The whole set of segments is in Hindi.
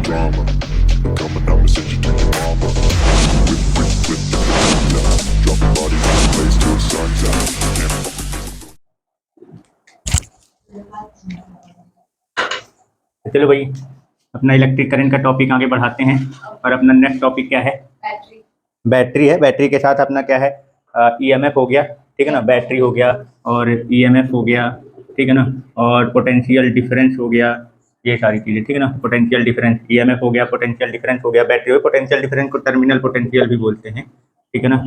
drama. Coming out and send you to your mama. Whip the now. Drop your body in the place till the sun's out. Can't fuck चलो भाई अपना इलेक्ट्रिक करंट का टॉपिक आगे बढ़ाते हैं। और अपना नेक्स्ट टॉपिक क्या है? बैटरी है। बैटरी के साथ अपना क्या है? ईएमएफ हो गया, ठीक है ना, बैटरी हो गया और ईएमएफ हो गया, ठीक है ना, और पोटेंशियल डिफरेंस हो गया, ये सारी चीज़ें, ठीक है ना। पोटेंशियल डिफरेंस, ईएमएफ हो गया, पोटेंशियल डिफरेंस हो गया, बैटरी हो। पोटेंशियल डिफरेंस को टर्मिनल पोटेंशियल भी बोलते हैं, ठीक है ना,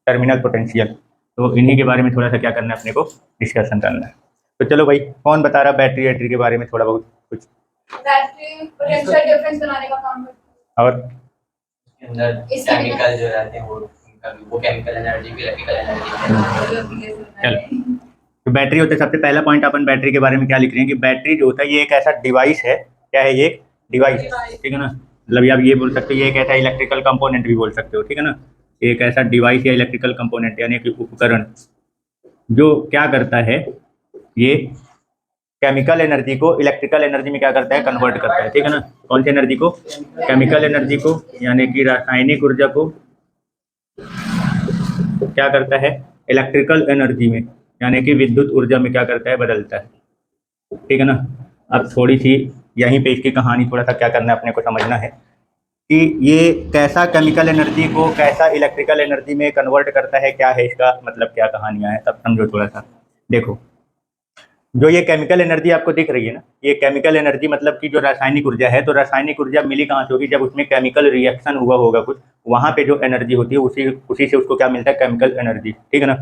टर्मिनल पोटेंशियल। तो इन्हीं के बारे में थोड़ा सा क्या करना है अपने को, डिस्कशन करना है। तो चलो भाई, कौन बता रहा बैटरी वैटरी के बारे में थोड़ा बहुत कुछ? बैटरी पोटेंशियल डिफरेंस बनाने का काम करती है। और अंदर केमिकल जो रहते हैं वो केमिकल एनर्जी भी इलेक्ट्रिकल एनर्जी। चल, तो बैटरी होते, सबसे पहला पॉइंट अपन बैटरी के बारे में क्या लिख रहे हैं कि बैटरी जो होता है ये एक ऐसा डिवाइस है। क्या है ये? एक डिवाइस, ठीक है ना। मतलब आप ये बोल सकते हो ये एक ऐसा इलेक्ट्रिकल कंपोनेंट भी बोल सकते हो, ठीक है ना। एक ऐसा डिवाइस या इलेक्ट्रिकल कंपोनेंट यानी कि उपकरण जो क्या करता है, ये केमिकल एनर्जी को इलेक्ट्रिकल एनर्जी में क्या करता है, कन्वर्ट करता है, ठीक है ना। कौन सी एनर्जी को? केमिकल एनर्जी को, यानी कि रासायनिक ऊर्जा को क्या करता है, इलेक्ट्रिकल एनर्जी में, यानी कि विद्युत ऊर्जा में क्या करता है, बदलता है, ठीक है ना। अब थोड़ी सी यहीं पे इसकी कहानी थोड़ा सा क्या करना है अपने को समझना है कि ये कैसा केमिकल एनर्जी को कैसा इलेक्ट्रिकल एनर्जी में कन्वर्ट करता है, क्या है इसका मतलब, क्या कहानियाँ हैं, तब समझो थोड़ा सा। देखो, जो ये केमिकल एनर्जी आपको दिख रही है ना, ये केमिकल एनर्जी मतलब कि जो रासायनिक ऊर्जा है, तो रासायनिक ऊर्जा मिली कहाँ से होगी? जब उसमें केमिकल रिएक्शन हुआ होगा कुछ, वहाँ पे जो एनर्जी होती है उसी से उसको क्या मिलता है, केमिकल एनर्जी, ठीक है ना।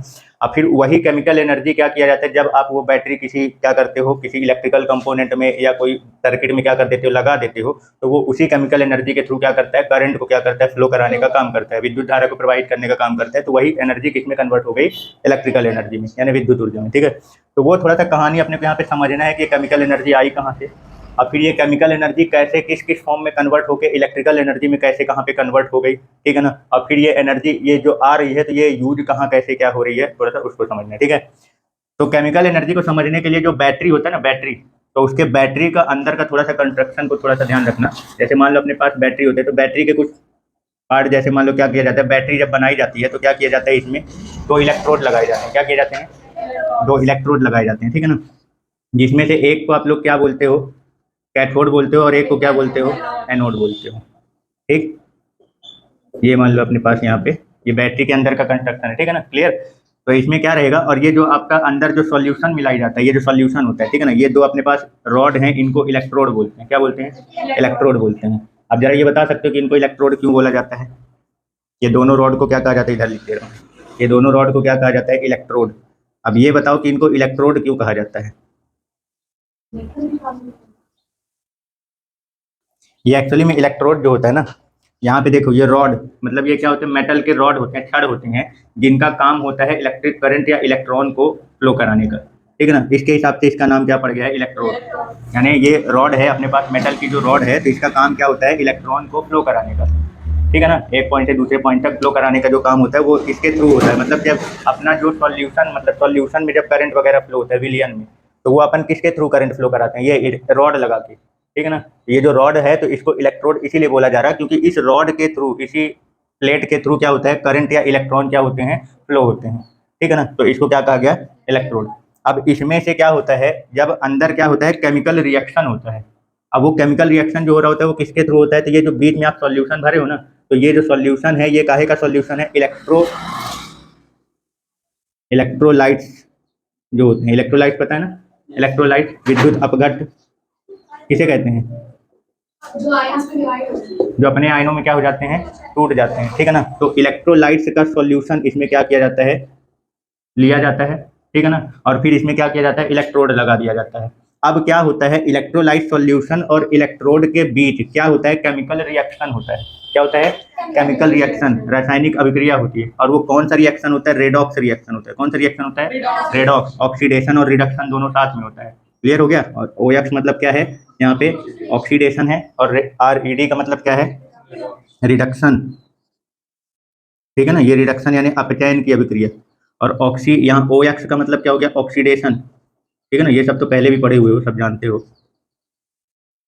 अब फिर वही केमिकल एनर्जी क्या किया जाता है, जब आप वो बैटरी किसी क्या करते हो, किसी इलेक्ट्रिकल कंपोनेंट में या कोई सर्किट में क्या कर देते हो, लगा देते हो, तो वो उसी केमिकल एनर्जी के थ्रू क्या करता है, करंट को क्या करता है, फ्लो कराने का काम करता है, विद्युत धारा को प्रोवाइड करने का काम करता है। तो वही एनर्जी किसमें कन्वर्ट हो गई, इलेक्ट्रिकल एनर्जी में, यानी विद्युत ऊर्जा में, ठीक है। तो वो थोड़ा सा कहानी अपने को यहाँ पे समझना है कि केमिकल एनर्जी आई कहाँ से, और फिर ये केमिकल एनर्जी कैसे किस किस फॉर्म में कन्वर्ट होकर इलेक्ट्रिकल एनर्जी में कैसे कहाँ पे कन्वर्ट हो गई, ठीक है ना। और फिर ये एनर्जी ये जो आ रही है तो ये यूज कहाँ कैसे क्या हो रही है, थोड़ा सा उसको समझना है, ठीक है। तो केमिकल एनर्जी को समझने के लिए जो बैटरी होता है ना, बैटरी, तो उसके बैटरी का अंदर का थोड़ा सा कंस्ट्रक्शन को थोड़ा सा ध्यान रखना। जैसे मान लो अपने पास बैटरी होते हैं, तो बैटरी के कुछ पार्ट, जैसे मान लो क्या किया जाता है, बैटरी जब बनाई जाती है तो क्या किया जाता है, इसमें 2 इलेक्ट्रोड लगाए जाते हैं। क्या किए जाते हैं? 2 इलेक्ट्रोड लगाए जाते हैं, ठीक है ना। जिसमें से एक को आप लोग क्या बोलते हो, कैथोड बोलते हो, और एक को क्या बोलते हो, एनोड बोलते हो, ठीक। ये मान लो अपने पास यहाँ पे ये बैटरी के अंदर का कंस्ट्रक्शन है, ठीक है ना, क्लियर। तो इसमें क्या रहेगा, और ये जो आपका अंदर जो सॉल्यूशन मिलाई जाता है, ये जो सॉल्यूशन होता है, ठीक है ना, ये 2 अपने पास रॉड हैं, इनको इलेक्ट्रोड बोलते हैं। क्या बोलते हैं? इलेक्ट्रोड बोलते हैं। अब जरा ये बता सकते हो कि इनको इलेक्ट्रोड क्यों बोला जाता है? ये दोनों रॉड को क्या कहा जाता है, इधर लिख दे रहा हूँ, ये दोनों रॉड को क्या कहा जाता है, इलेक्ट्रोड। अब ये बताओ कि इनको इलेक्ट्रोड क्यों कहा जाता है? ये एक्चुअली में इलेक्ट्रोड जो होता है ना, यहाँ पे देखो ये रॉड, मतलब ये क्या होते हैं, मेटल के रॉड होते हैं, छड़ होते हैं, जिनका काम होता है इलेक्ट्रिक करंट या इलेक्ट्रॉन को फ्लो कराने का, ठीक है ना। इसके हिसाब से इसका नाम क्या पड़ गया है, इलेक्ट्रोड। यानी ये रॉड है अपने पास, मेटल की जो रॉड है, तो इसका काम क्या होता है, इलेक्ट्रॉन को फ्लो कराने का, ठीक है ना। एक पॉइंट से दूसरे पॉइंट तक फ्लो कराने का जो काम होता है वो इसके थ्रू होता है। मतलब जब अपना जो सॉल्यूशन, मतलब सॉल्यूशन में जब करंट वगैरह फ्लो होता है विलियन में, तो वो अपन किसके थ्रू करंट फ्लो कराते हैं, ये रॉड लगा के, ठीक है ना। ये जो रॉड है तो इसको इलेक्ट्रोड इसीलिए बोला जा रहा है क्योंकि इस रॉड के थ्रू, इसी प्लेट के थ्रू क्या होता है, करंट या इलेक्ट्रॉन क्या होते हैं, फ्लो होते हैं, ठीक है ना। तो इसको क्या कहा गया, इलेक्ट्रोड। अब इसमें से क्या होता है, जब अंदर क्या होता है, केमिकल रिएक्शन होता है। अब वो केमिकल रिएक्शन जो हो रहा होता है वो किसके थ्रू होता है, तो ये जो बीच में आप सॉल्यूशन भरे हो ना, तो ये जो सॉल्यूशन है ये काहे का सॉल्यूशन है, इलेक्ट्रोलाइट्स जो होते हैं, इलेक्ट्रोलाइट पता है ना, इलेक्ट्रोलाइट, विद्युत अपघट्ट किसे कहते हैं, जो आयंस में डिवाइड होती है, जो अपने आयनों में क्या हो जाते हैं, टूट जाते हैं, ठीक है ना। तो इलेक्ट्रोलाइट्स का सॉल्यूशन इसमें क्या किया जाता है, लिया जाता है, ठीक है ना। और फिर इसमें क्या किया जाता है, इलेक्ट्रोड लगा दिया जाता है। अब क्या होता है, इलेक्ट्रोलाइट सॉल्यूशन और इलेक्ट्रोड के बीच क्या होता है, केमिकल रिएक्शन होता है। क्या होता है, केमिकल रिएक्शन, रासायनिक अभिक्रिया होती है। और वो कौन सा रिएक्शन होता है, रेडॉक्स रिएक्शन होता है। कौन सा रिएक्शन होता है, रेडॉक्स। ऑक्सीडेशन और रिडक्शन दोनों साथ में होता है, क्लियर हो गया। और OX मतलब क्या है, यहाँ पे ऑक्सीडेशन है, और RED का मतलब क्या है, रिडक्शन, ठीक है ना। ये रिडक्शन यानी अपचयन की अभिक्रिया। और यहाँ OX का मतलब क्या हो गया, ऑक्सीडेशन, ठीक है ना। ये सब तो पहले भी पढ़े हुए हो, सब जानते हो,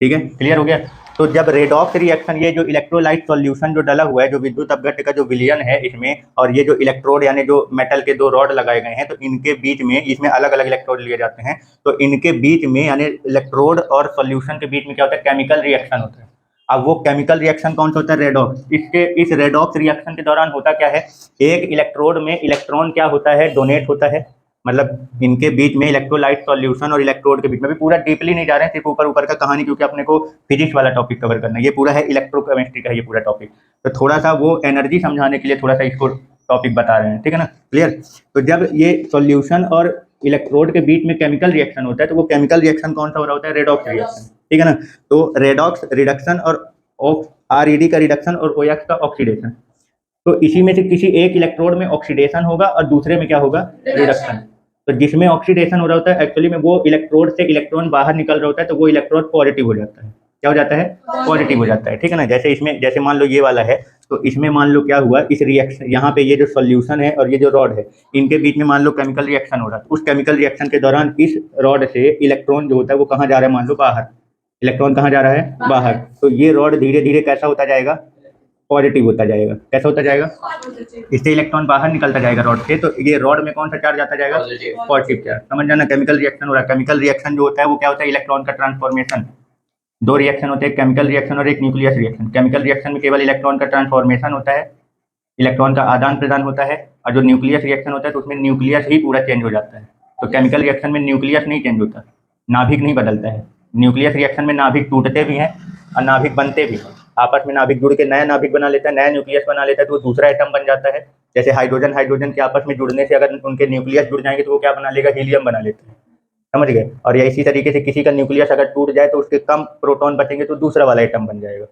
ठीक है, क्लियर हो गया। तो जब रेडॉक्स रिएक्शन, ये जो इलेक्ट्रोलाइट सॉल्यूशन जो डला हुआ है, जो विद्युत अपघट्य का जो विलयन है इसमें, और ये जो इलेक्ट्रोड यानी जो मेटल के दो रॉड लगाए गए हैं, तो इनके बीच में, इसमें अलग अलग इलेक्ट्रोड लिए जाते हैं, तो इनके बीच में यानी इलेक्ट्रोड और सॉल्यूशन के बीच में क्या होता है, केमिकल रिएक्शन होता है। अब वो केमिकल रिएक्शन कौन सा होता है, रेडॉक्स। इस रेडॉक्स रिएक्शन के दौरान होता क्या है, एक इलेक्ट्रोड में इलेक्ट्रॉन क्या होता है, डोनेट होता है, मतलब इनके बीच में इलेक्ट्रोलाइट सॉल्यूशन और इलेक्ट्रोड के बीच में, भी पूरा डीपली नहीं जा रहे हैं, सिर्फ ऊपर ऊपर का कहानी, क्योंकि अपने को फिजिक्स वाला टॉपिक कवर करना है, ये पूरा है इलेक्ट्रोकेमिस्ट्री का ये पूरा टॉपिक, तो थोड़ा सा वो एनर्जी समझाने के लिए थोड़ा सा इसको टॉपिक बता रहे हैं, ठीक है ना, क्लियर। तो जब ये सॉल्यूशन और इलेक्ट्रोड के बीच में केमिकल रिएक्शन होता है, तो वो केमिकल रिएक्शन कौन सा हो रहा होता है, रेडॉक्स रिएक्शन, ठीक है ना। तो रेडॉक्स रिडक्शन और RED का रिडक्शन और OX का ऑक्सीडेशन, तो इसी में से किसी एक इलेक्ट्रोड में ऑक्सीडेशन होगा और दूसरे में क्या होगा, रिडक्शन। तो जिसमें ऑक्सीडेशन हो रहा होता है, एक्चुअली में वो इलेक्ट्रोड से इलेक्ट्रॉन बाहर निकल रहा होता है, तो वो इलेक्ट्रोड पॉजिटिव हो जाता है, क्या हो जाता है, पॉजिटिव हो जाता है, ठीक है ना। जैसे इसमें, जैसे मान लो ये वाला है, तो इसमें मान लो क्या हुआ, इस रिएक्शन, यहाँ पे ये जो सॉल्यूशन है और ये जो रॉड है, इनके बीच में मान लो केमिकल रिएक्शन हो रहा है, उस केमिकल रिएक्शन के दौरान इस रॉड से इलेक्ट्रॉन जो होता है वो कहाँ जा रहा है, मान लो बाहर, इलेक्ट्रॉन कहाँ जा रहा है, बाहर, तो ये रॉड धीरे धीरे कैसा होता जाएगा, पॉजिटिव होता जाएगा, कैसा होता जाएगा, इससे इलेक्ट्रॉन बाहर निकलता जाएगा रॉड से, तो ये रॉड में कौन सा चार्ज आता जाएगा, पॉजिटिव चार्ज, समझ जाना। केमिकल रिएक्शन हो रहा है, केमिकल रिएक्शन जो होता है वो क्या होता है, इलेक्ट्रॉन का ट्रांसफॉर्मेशन। दो रिएक्शन होते हैं, केमिकल रिएक्शन और एक न्यूक्लियस रिएक्शन। केमिकल रिएक्शन में केवल इलेक्ट्रॉन का ट्रांसफॉर्मेशन होता है, इलेक्ट्रॉन का आदान प्रदान होता है, और जो न्यूक्लियस रिएक्शन होता है तो उसमें न्यूक्लियस ही पूरा चेंज हो जाता है। तो केमिकल रिएक्शन में न्यूक्लियस नहीं चेंज होता, नाभिक नहीं बदलता है। न्यूक्लियस रिएक्शन में नाभिक टूटते भी हैं और नाभिक बनते भी हैं, आपस में नाभिक जुड़ के नया नाभिक बना लेता है, नया न्यूक्लियस बना लेता है, तो वो दूसरा एटम बन जाता है। जैसे हाइड्रोजन हाइड्रोजन के आपस में जुड़ने से अगर उनके न्यूक्लियस जुड़ जाएंगे तो वो क्या बना लेगा, हीलियम बना लेते हैं, समझ गए। और या इसी तरीके से किसी का न्यूक्लियस अगर टूट जाए तो उसके कम प्रोटॉन बचेंगे तो दूसरा वाला एटम बन जाएगा।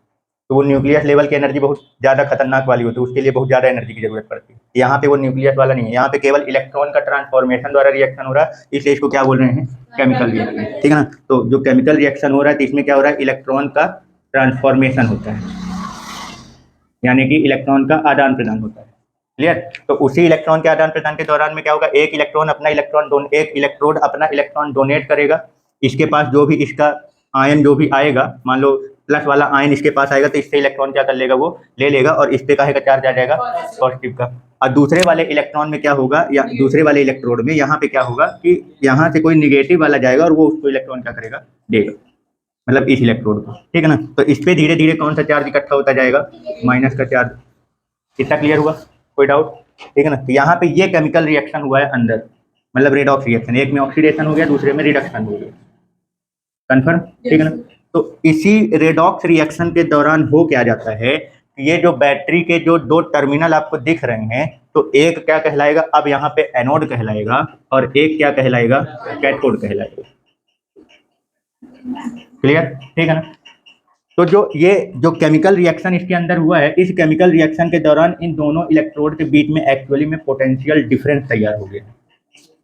तो वो न्यूक्लियस लेवल की एनर्जी बहुत ज़्यादा खतरनाक वाली होती है, उसके लिए बहुत ज़्यादा एनर्जी की जरूरत पड़ती है। यहाँ पे वो न्यूक्लियस वाला नहीं है, यहाँ पे केवल इलेक्ट्रॉन का ट्रांसफॉर्मेशन द्वारा रिएक्शन हो रहा है, इसलिए इसको क्या बोल रहे हैं, केमिकल रिएक्शन, ठीक है ना। तो जो केमिकल रिएक्शन हो रहा है तो इसमें क्या हो रहा है, इलेक्ट्रॉन का ट्रांसफॉर्मेशन होता है, यानी कि इलेक्ट्रॉन का आदान प्रदान होता है, क्लियर। तो उसी इलेक्ट्रॉन के आदान प्रदान के दौरान में क्या होगा, एक इलेक्ट्रोड अपना इलेक्ट्रॉन डोनेट करेगा, इसके पास जो भी इसका आयन जो भी आएगा, मान लो प्लस वाला आयन इसके पास आएगा तो इससे इलेक्ट्रॉन क्या कर लेगा, वो ले लेगा और इस पे काहे का चार्ज आ जाएगा, पॉजिटिव का। और दूसरे वाले इलेक्ट्रॉन में क्या होगा, या दूसरे वाले इलेक्ट्रोड में यहाँ पे क्या होगा कि यहाँ से कोई निगेटिव वाला जाएगा और वो उसको इलेक्ट्रॉन क्या करेगा, देगा, मतलब इस इलेक्ट्रोड को, ठीक है ना। तो इस पे धीरे धीरे कौन सा चार्ज इकट्ठा होता जाएगा, माइनस का चार्ज। कितना क्लियर हुआ, कोई डाउट, ठीक है ना। तो यहाँ पे ये केमिकल रिएक्शन हुआ है अंदर, मतलब रेडॉक्स रिएक्शन, एक में ऑक्सीडेशन हो गया, दूसरे में रिडक्शन हो गया, कन्फर्म, ठीक है ना। तो इसी रेडॉक्स रिएक्शन के दौरान हो क्या जाता है, ये जो बैटरी के जो दो टर्मिनल आपको दिख रहे हैं, तो एक क्या कहलाएगा, अब यहाँ पे एनोड कहलाएगा और एक क्या कहलाएगा, कैथोड कहलाएगा, क्लियर, ठीक है ना। तो जो केमिकल रिएक्शन इसके अंदर हुआ है, इस केमिकल रिएक्शन के दौरान इन दोनों इलेक्ट्रोड के बीच में एक्चुअली में पोटेंशियल डिफरेंस तैयार हो गया है।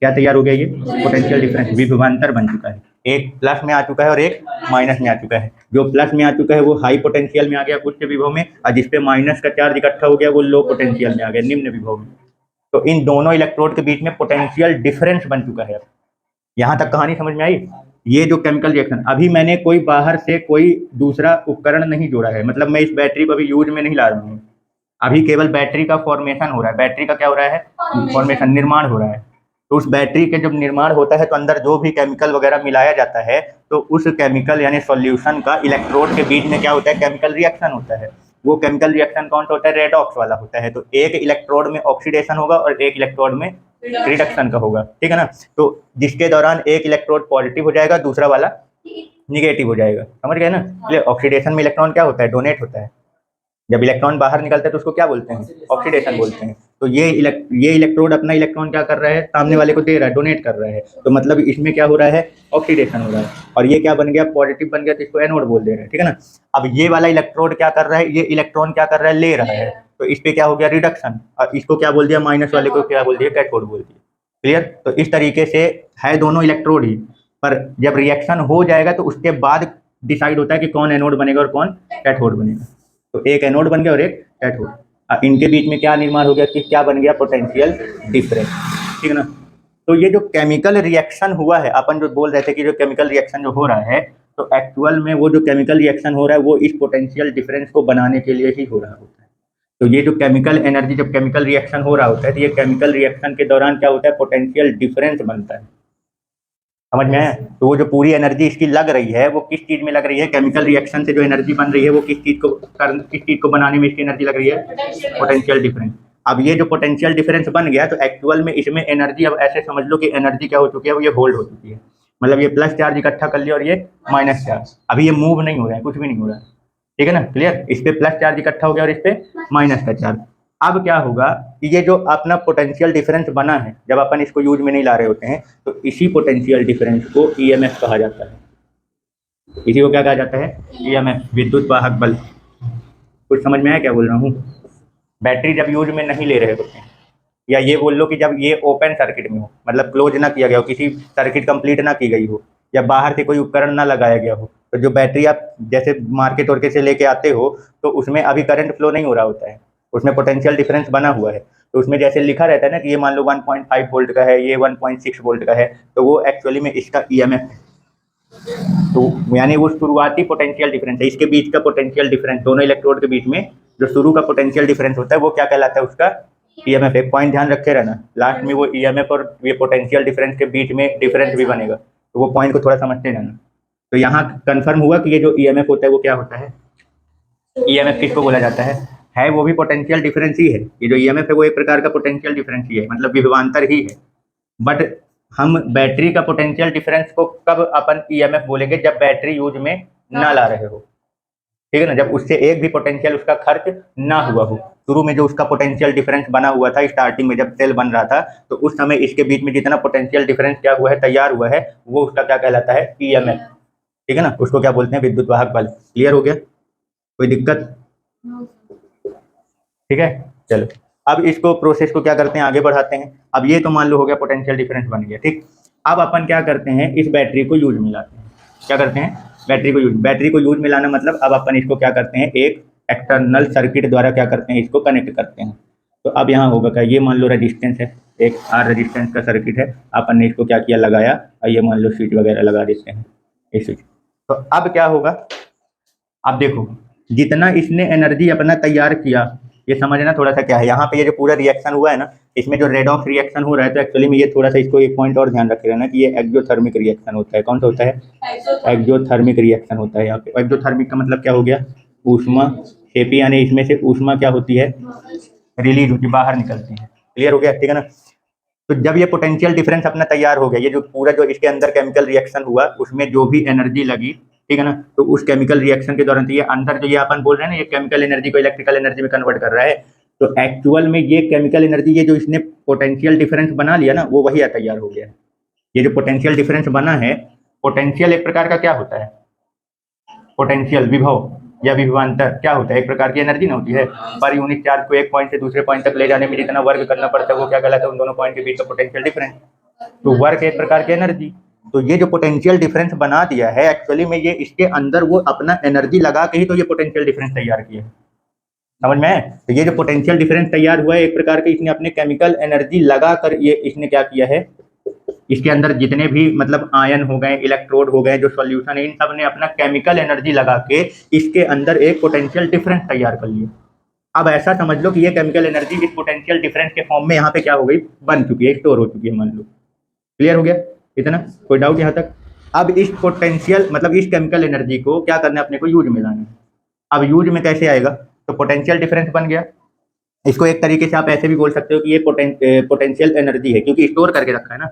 क्या तैयार हो गया, ये पोटेंशियल डिफरेंस, विभवांतर बन चुका है, एक प्लस में आ चुका है और एक माइनस में आ चुका है। जो प्लस में आ चुका है वो हाई पोटेंशियल में आ गया उच्च विभव में, और जिस पे माइनस का चार्ज इकट्ठा हो गया वो लो पोटेंशियल में आ गया, निम्न विभव में। तो इन दोनों इलेक्ट्रोड के बीच में पोटेंशियल डिफरेंस बन चुका है। यहाँ तक कहानी समझ में आई। ये जो केमिकल रिएक्शन, अभी मैंने कोई बाहर से कोई दूसरा उपकरण नहीं जोड़ा है, मतलब मैं इस बैटरी को अभी यूज में नहीं ला रहा हूँ, अभी केवल बैटरी का फॉर्मेशन हो रहा है, बैटरी का क्या हो रहा है, फॉर्मेशन, निर्माण हो रहा है। तो उस बैटरी के जब निर्माण होता है तो अंदर जो भी केमिकल वगैरह मिलाया जाता है, तो उस केमिकल यानी सॉल्यूशन का इलेक्ट्रोड के बीच में क्या होता है, केमिकल रिएक्शन होता है। वो केमिकल रिएक्शन कौन सा होता है, रेडॉक्स वाला होता है। तो एक इलेक्ट्रोड में ऑक्सीडेशन होगा और एक इलेक्ट्रोड में रिडक्शन का होगा, ठीक है ना। तो जिसके दौरान एक इलेक्ट्रोड पॉजिटिव हो जाएगा, दूसरा वाला निगेटिव हो जाएगा, समझ गए ना। इसलिए ऑक्सीडेशन में इलेक्ट्रॉन क्या होता है, डोनेट होता है। जब इलेक्ट्रॉन बाहर निकलता है तो उसको क्या बोलते हैं, ऑक्सीडेशन बोलते हैं। तो ये इलेक्ट्रोड अपना इलेक्ट्रॉन क्या कर रहा है, सामने वाले को दे रहा है, डोनेट कर रहा है। तो मतलब इसमें क्या हो रहा है, ऑक्सीडेशन हो रहा है, और ये क्या बन गया, पॉजिटिव बन गया, तो इसको एनोड बोल दे रहे हैं, ठीक है ना। अब ये वाला इलेक्ट्रोड क्या कर रहा है, ये इलेक्ट्रॉन क्या कर रहा है, ले रहा है, तो इस पे क्या हो गया, रिडक्शन, और इसको क्या बोल दिया, माइनस वाले को क्या बोल दिया, कैथोड बोल दिया, क्लियर। तो इस तरीके से है दोनों इलेक्ट्रोड ही, पर जब रिएक्शन हो जाएगा तो उसके बाद डिसाइड होता है कि कौन एनोड बनेगा और कौन कैथोड बनेगा। तो एक एनोड बन गया और एक कैथोड, इनके बीच में क्या निर्माण हो गया, कि क्या बन गया, पोटेंशियल डिफरेंस, ठीक है ना। तो ये जो केमिकल रिएक्शन हुआ है, अपन जो बोल रहे थे कि जो केमिकल रिएक्शन जो हो रहा है, तो एक्चुअल में वो जो केमिकल रिएक्शन हो रहा है वो इस पोटेंशियल डिफरेंस को बनाने के लिए ही हो रहा होता है। तो ये जो केमिकल एनर्जी, जब केमिकल रिएक्शन हो रहा होता है तो ये केमिकल रिएक्शन के दौरान क्या होता है, पोटेंशियल डिफरेंस बनता है। समझ में आया? तो वो जो पूरी एनर्जी इसकी लग रही है वो किस चीज में लग रही है, केमिकल रिएक्शन से जो एनर्जी बन रही है वो किस चीज को बनाने में इसकी एनर्जी लग रही है, पोटेंशियल डिफरेंस। अब ये जो पोटेंशियल डिफरेंस बन गया तो एक्चुअल में इसमें एनर्जी, अब ऐसे समझ लो कि एनर्जी क्या हो चुकी है, वो ये होल्ड हो चुकी है। मतलब ये प्लस चार्ज इकट्ठा कर लिया और ये माइनस चार्ज, अभी ये मूव नहीं हो रहा है, कुछ भी नहीं हो रहा है, ठीक है ना, क्लियर। इस पे प्लस चार्ज इकट्ठा हो गया और इस पे माइनस का चार्ज। अब क्या होगा कि ये जो अपना पोटेंशियल डिफरेंस बना है, जब अपन इसको यूज में नहीं ला रहे होते हैं तो इसी पोटेंशियल डिफरेंस को ईएमएफ कहा जाता है। इसी को क्या कहा जाता है, ईएमएफ, विद्युत वाहक बल। कुछ समझ में आया क्या बोल रहा हूँ? बैटरी जब यूज में नहीं ले रहे होते हैं, या ये बोल लो कि जब ये ओपन सर्किट में हो, मतलब क्लोज ना किया गया हो, किसी सर्किट कंप्लीट ना की गई हो, या बाहर से कोई उपकरण ना लगाया गया हो, तो जो बैटरी आप जैसे मार्केट वर्केट से लेके आते हो तो उसमें अभी करंट फ्लो नहीं हो रहा होता है, उसमें पोटेंशियल डिफरेंस बना हुआ है। तो उसमें जैसे लिखा रहता है ना कि ये मान लो 1.5 वोल्ट का है, ये 1.6 वोल्ट का है, तो वो एक्चुअली में इसका ईएमएफ है। तो यानी वो शुरुआती पोटेंशियल डिफरेंस है, इसके बीच का पोटेंशियल डिफरेंस, दोनों इलेक्ट्रोड के बीच में जो शुरू का पोटेंशियल डिफरेंस होता है वो क्या कहलाता है, उसका ईएमएफ। एक पॉइंट ध्यान रखे रहना, लास्ट में वो ईएमएफ और ये पोटेंशियल डिफरेंस के बीच में डिफरेंस भी बनेगा, तो वो पॉइंट को थोड़ा समझते रहना। तो यहाँ कंफर्म हुआ कि ये जो ईएमएफ होता है वो क्या होता है, ईएमएफ किसको बोला जाता है वो भी पोटेंशियल डिफरेंस ही है। ये जो ईएमएफ है वो एक प्रकार का पोटेंशियल डिफरेंस ही है, मतलब विभवांतर ही है। बट हम बैटरी का पोटेंशियल डिफरेंस को कब अपन ईएमएफ बोलेंगे, जब बैटरी यूज में ना ला रहे हो, ठीक है ना, जब उससे एक भी पोटेंशियल उसका खर्च ना हुआ हो। शुरू में जो उसका पोटेंशियल डिफरेंस बना हुआ था, स्टार्टिंग में जब सेल बन रहा था, तो उस समय इसके बीच में जितना पोटेंशियल डिफरेंस क्या हुआ है, तैयार हुआ है, वो उसका क्या कहलाता है, ईएमएफ, ठीक है ना, उसको क्या बोलते हैं, विद्युत वाहक बल। क्लियर हो गया? कोई दिक्कत? ठीक है, चलो अब इसको प्रोसेस को क्या करते हैं, आगे बढ़ाते हैं। अब ये तो मान लो हो गया पोटेंशियल डिफरेंस बन गया, ठीक। अब अपन क्या करते हैं, इस बैटरी को यूज में लाते हैं। क्या करते हैं, बैटरी को यूज में लाना मतलब अब अपन इसको क्या करते हैं, एक एक्सटर्नल सर्किट द्वारा क्या करते हैं, इसको कनेक्ट करते हैं। तो अब यहाँ होगा क्या, ये मान लो रेजिस्टेंस है, एक आर रेजिस्टेंस का सर्किट है, अपन ने इसको क्या किया, लगाया, और ये मान लो स्विच वगैरह लगा देते हैं, ये स्विच। तो अब क्या होगा, अब देखो जितना इसने एनर्जी अपना तैयार किया, ये समझना थोड़ा सा क्या है, यहाँ पे ये जो पूरा रिएक्शन हुआ है ना, इसमें जो रेडॉक्स रिएक्शन हो रहा है, तो एक्चुअली में ये थोड़ा सा इसको एक पॉइंट और ध्यान रखे रहना कि ये एक्सोथर्मिक रिएक्शन होता है। कौन सा होता है, एक्सोथर्मिक रिएक्शन होता है। यहाँ पे एक्सोथर्मिक का मतलब क्या हो गया, ऊष्मा क्षेपी, यानी इसमें से ऊष्मा क्या होती है, रिलीज होती, बाहर निकलती है। क्लियर हो गया, ठीक है ना। तो जब ये पोटेंशियल डिफरेंस अपना तैयार हो गया, ये जो पूरा जो इसके अंदर केमिकल रिएक्शन हुआ, उसमें जो भी एनर्जी लगी, ठीक है ना, तो उस केमिकल रिएक्शन के दौरान, तो ये अंदर जो ये अपन बोल रहे हैं ना, ये केमिकल एनर्जी को इलेक्ट्रिकल एनर्जी में कन्वर्ट कर रहा है। तो एक्चुअल में ये केमिकल एनर्जी, ये जो इसने पोटेंशियल डिफरेंस बना लिया ना, वो वही तैयार हो गया है। ये जो पोटेंशियल डिफरेंस बना है, पोटेंशियल एक प्रकार का क्या होता है, पोटेंशियल विभव या विभवांतर क्या होता है, एक प्रकार की एनर्जी ना होती है। पर यूनिट चार्ज को एक पॉइंट से दूसरे पॉइंट तक ले जाने में जितना वर्क करना पड़ता है वो क्या कहलाता है, उन दोनों पॉइंट के बीच का पोटेंशियल डिफरेंस। तो वर्क एक प्रकार की एनर्जी। तो ये जो पोटेंशियल डिफरेंस बना दिया है, एक्चुअली में ये इसके अंदर वो अपना एनर्जी लगा के ही तो ये पोटेंशियल डिफरेंस तैयार किया है। समझ में? तो ये जो पोटेंशियल डिफरेंस तैयार हुआ है, एक प्रकार के इसने अपने केमिकल एनर्जी लगा कर ये इसने क्या किया है, इसके अंदर जितने भी मतलब आयन हो गए, इलेक्ट्रोड हो गए, जो सॉल्यूशन है, इन सब ने अपना केमिकल एनर्जी लगा के इसके अंदर एक पोटेंशियल डिफरेंस तैयार कर लिया। अब ऐसा समझ लो कि ये केमिकल एनर्जी इस पोटेंशियल डिफरेंस के फॉर्म में यहाँ पे क्या हो गई, बन चुकी है, स्टोर हो चुकी है, मान लो। क्लियर हो गया इतना, कोई डाउट यहाँ तक? अब इस पोटेंशियल मतलब इस केमिकल एनर्जी को क्या करना है, अपने को यूज में लाना है। अब यूज में कैसे आएगा, तो पोटेंशियल डिफरेंस बन गया। इसको एक तरीके से आप ऐसे भी बोल सकते हो कि ये पोटेंशियल एनर्जी है, क्योंकि स्टोर करके रखा है ना।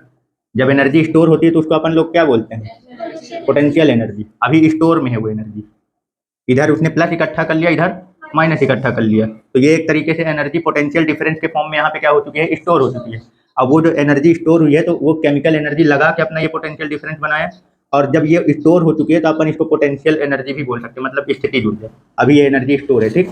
जब एनर्जी स्टोर होती है तो उसको अपन लोग क्या बोलते हैं, पोटेंशियल एनर्जी। अभी स्टोर में है वो एनर्जी, इधर उसने प्लस इकट्ठा कर लिया, इधर माइनस इकट्ठा कर लिया, तो ये एक तरीके से एनर्जी पोटेंशियल डिफरेंस के फॉर्म में यहाँ पे क्या हो चुकी है, स्टोर हो चुकी है। अब वो जो एनर्जी स्टोर हुई है, तो वो केमिकल एनर्जी लगा के अपना ये पोटेंशियल डिफरेंस बनाया, और जब ये स्टोर हो चुकी है तो अपन इसको पोटेंशियल एनर्जी भी बोल सकते हैं, मतलब स्थितिज ऊर्जा। अभी ये एनर्जी स्टोर है, ठीक।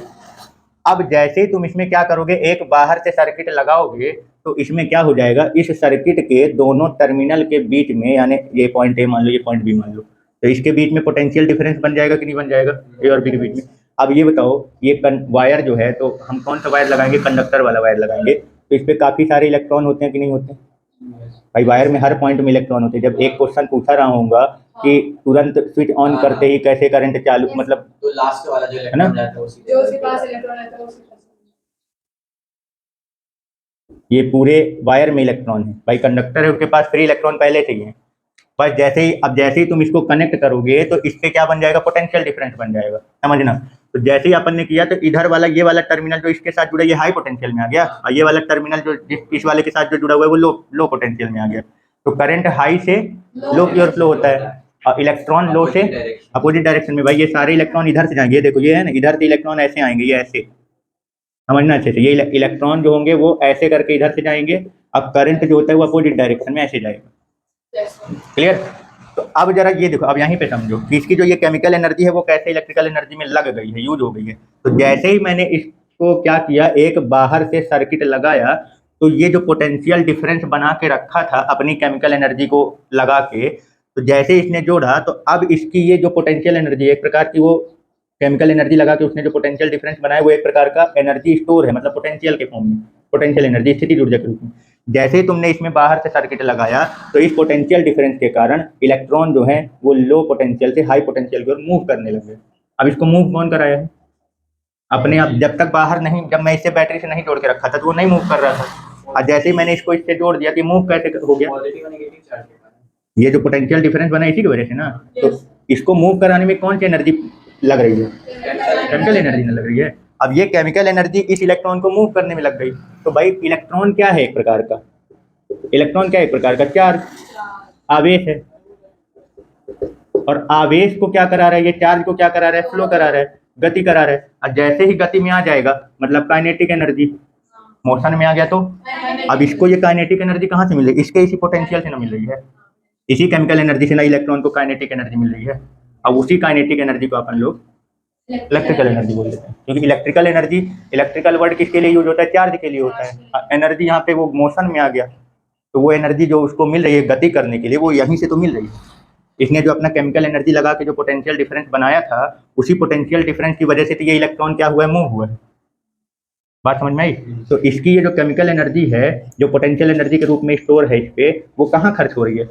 अब जैसे ही तुम इसमें क्या करोगे, एक बाहर से सर्किट लगाओगे, तो इसमें क्या हो जाएगा, इस सर्किट के दोनों टर्मिनल के बीच में, यानी ये पॉइंट ए मान लो, ये पॉइंट बी मान लो, तो इसके बीच में पोटेंशियल डिफरेंस बन जाएगा कि नहीं बन जाएगा, ए और बी के बीच में। अब ये बताओ, ये वायर जो है, तो हम कौन सा वायर लगाएंगे, कंडक्टर वाला वायर लगाएंगे, तो इस पर काफ़ी सारे इलेक्ट्रॉन होते हैं कि नहीं होते हैं, भाई वायर में हर पॉइंट में इलेक्ट्रॉन होते हैं। जब एक क्वेश्चन पूछा रहा होगा कि तुरंत स्विच ऑन करते ही कैसे करंट चालू, मतलब तो लास्ट वाला जो ना? इलेक्ट्रॉन रहता है जो उसके पास इलेक्ट्रॉन रहता है उसी ये पूरे वायर में इलेक्ट्रॉन है भाई, कंडक्टर है उसके पास फ्री इलेक्ट्रॉन पहले से ही है। बस जैसे ही तुम इसको कनेक्ट करोगे तो इससे क्या बन जाएगा, पोटेंशियल डिफरेंस बन जाएगा, समझना। तो जैसे ही अपन ने किया तो इधर वाला ये वाला टर्मिनल जो इसके साथ जुड़ा है ये हाई पोटेंशियल में आ गया, और ये वाला टर्मिनल जो इस वाले के साथ जो जुड़ा हुआ है वो लो पोटेंशियल में आ गया। तो करंट हाई से लो की ओर फ्लो होता है और इलेक्ट्रॉन लो से अपोजिट डायरेक्शन में। भाई ये सारे इलेक्ट्रॉन इधर से जाएंगे, ये देखो ये है ना, इधर से इलेक्ट्रॉन ऐसे आएंगे, ये ऐसे, समझना अच्छे से। ये इलेक्ट्रॉन जो होंगे वो ऐसे करके इधर से जाएंगे, अब करंट जो होता है वो अपोजिट डायरेक्शन में ऐसे जाएगा। क्लियर? तो अब जरा ये देखो, अब यहीं पे समझो कि इसकी जो ये केमिकल एनर्जी है वो कैसे इलेक्ट्रिकल एनर्जी में लग गई है, यूज हो गई है। तो जैसे ही मैंने इसको क्या किया, एक बाहर से सर्किट लगाया, तो ये जो पोटेंशियल डिफरेंस बना के रखा था अपनी केमिकल एनर्जी को लगा के, तो जैसे इसने जोड़ा तो अब इसकी ये जो पोटेंशियल एनर्जी एक प्रकार की, वो केमिकल एनर्जी लगा के उसने जो पोटेंशियल डिफरेंस बनाया वो एक प्रकार का एनर्जी स्टोर है, मतलब पोटेंशियल के फॉर्म में, पोटेंशियल एनर्जी स्थिति ऊर्जा के रूप में। जैसे ही तुमने इसमें बाहर से सर्किट लगाया तो इस पोटेंशियल डिफरेंस के कारण इलेक्ट्रॉन जो है वो लो पोटेंशियल से हाई पोटेंशियल की ओर मूव करने लगे। अब इसको मूव कौन कराया है? अपने आप। जब तक बाहर नहीं, जब मैं इसे बैटरी से नहीं जोड़ के रखा था तो वो नहीं मूव कर रहा था, और जैसे ही मैंने इसको इससे जोड़ दिया कि मूव कैसे हो गया, पॉजिटिव और नेगेटिव चार्ज के कारण। ये जो पोटेंशियल डिफरेंस बना इसी की वजह से ना। तो इसको मूव कराने में कौन सी एनर्जी लग रही है? केमिकल एनर्जी न लग रही है। अब ये केमिकल एनर्जी इस इलेक्ट्रॉन को मूव करने में लग गई। तो भाई इलेक्ट्रॉन क्या है? एक प्रकार का इलेक्ट्रॉन क्या है? एक प्रकार का चार्ज, आवेश है। और आवेश को क्या करा रहा है? ये चार्ज को क्या करा रहा है? फ्लो करा रहा है, गति करा रहा है। और जैसे ही गति में आ जाएगा मतलब काइनेटिक एनर्जी, मोशन में आ गया, तो अब इसको ये काइनेटिक एनर्जी कहाँ से मिल रही है? इसके इसी पोटेंशियल से ना मिल रही है, इसी केमिकल एनर्जी से ना इलेक्ट्रॉन को काइनेटिक एनर्जी मिल रही है। अब उसी काइनेटिक एनर्जी को अपन लोग इलेक्ट्रिकल एनर्जी बोल देते हैं, क्योंकि इलेक्ट्रिकल एनर्जी, इलेक्ट्रिकल वर्ड किसके लिए यूज होता है? चार्ज के लिए होता है। एनर्जी यहाँ पे वो मोशन में आ गया, तो वो एनर्जी जो उसको मिल रही है गति करने के लिए वो यहीं से तो मिल रही है। इसने जो अपना केमिकल एनर्जी लगा के जो पोटेंशियल डिफरेंस बनाया था, उसी पोटेंशियल डिफरेंस की वजह से तो ये इलेक्ट्रॉन क्या हुआ है? मूव हुआ है। बात समझ में आई? तो इसकी ये जो केमिकल एनर्जी है जो पोटेंशियल एनर्जी के रूप में स्टोर है इस पे, वो कहाँ खर्च हो रही है?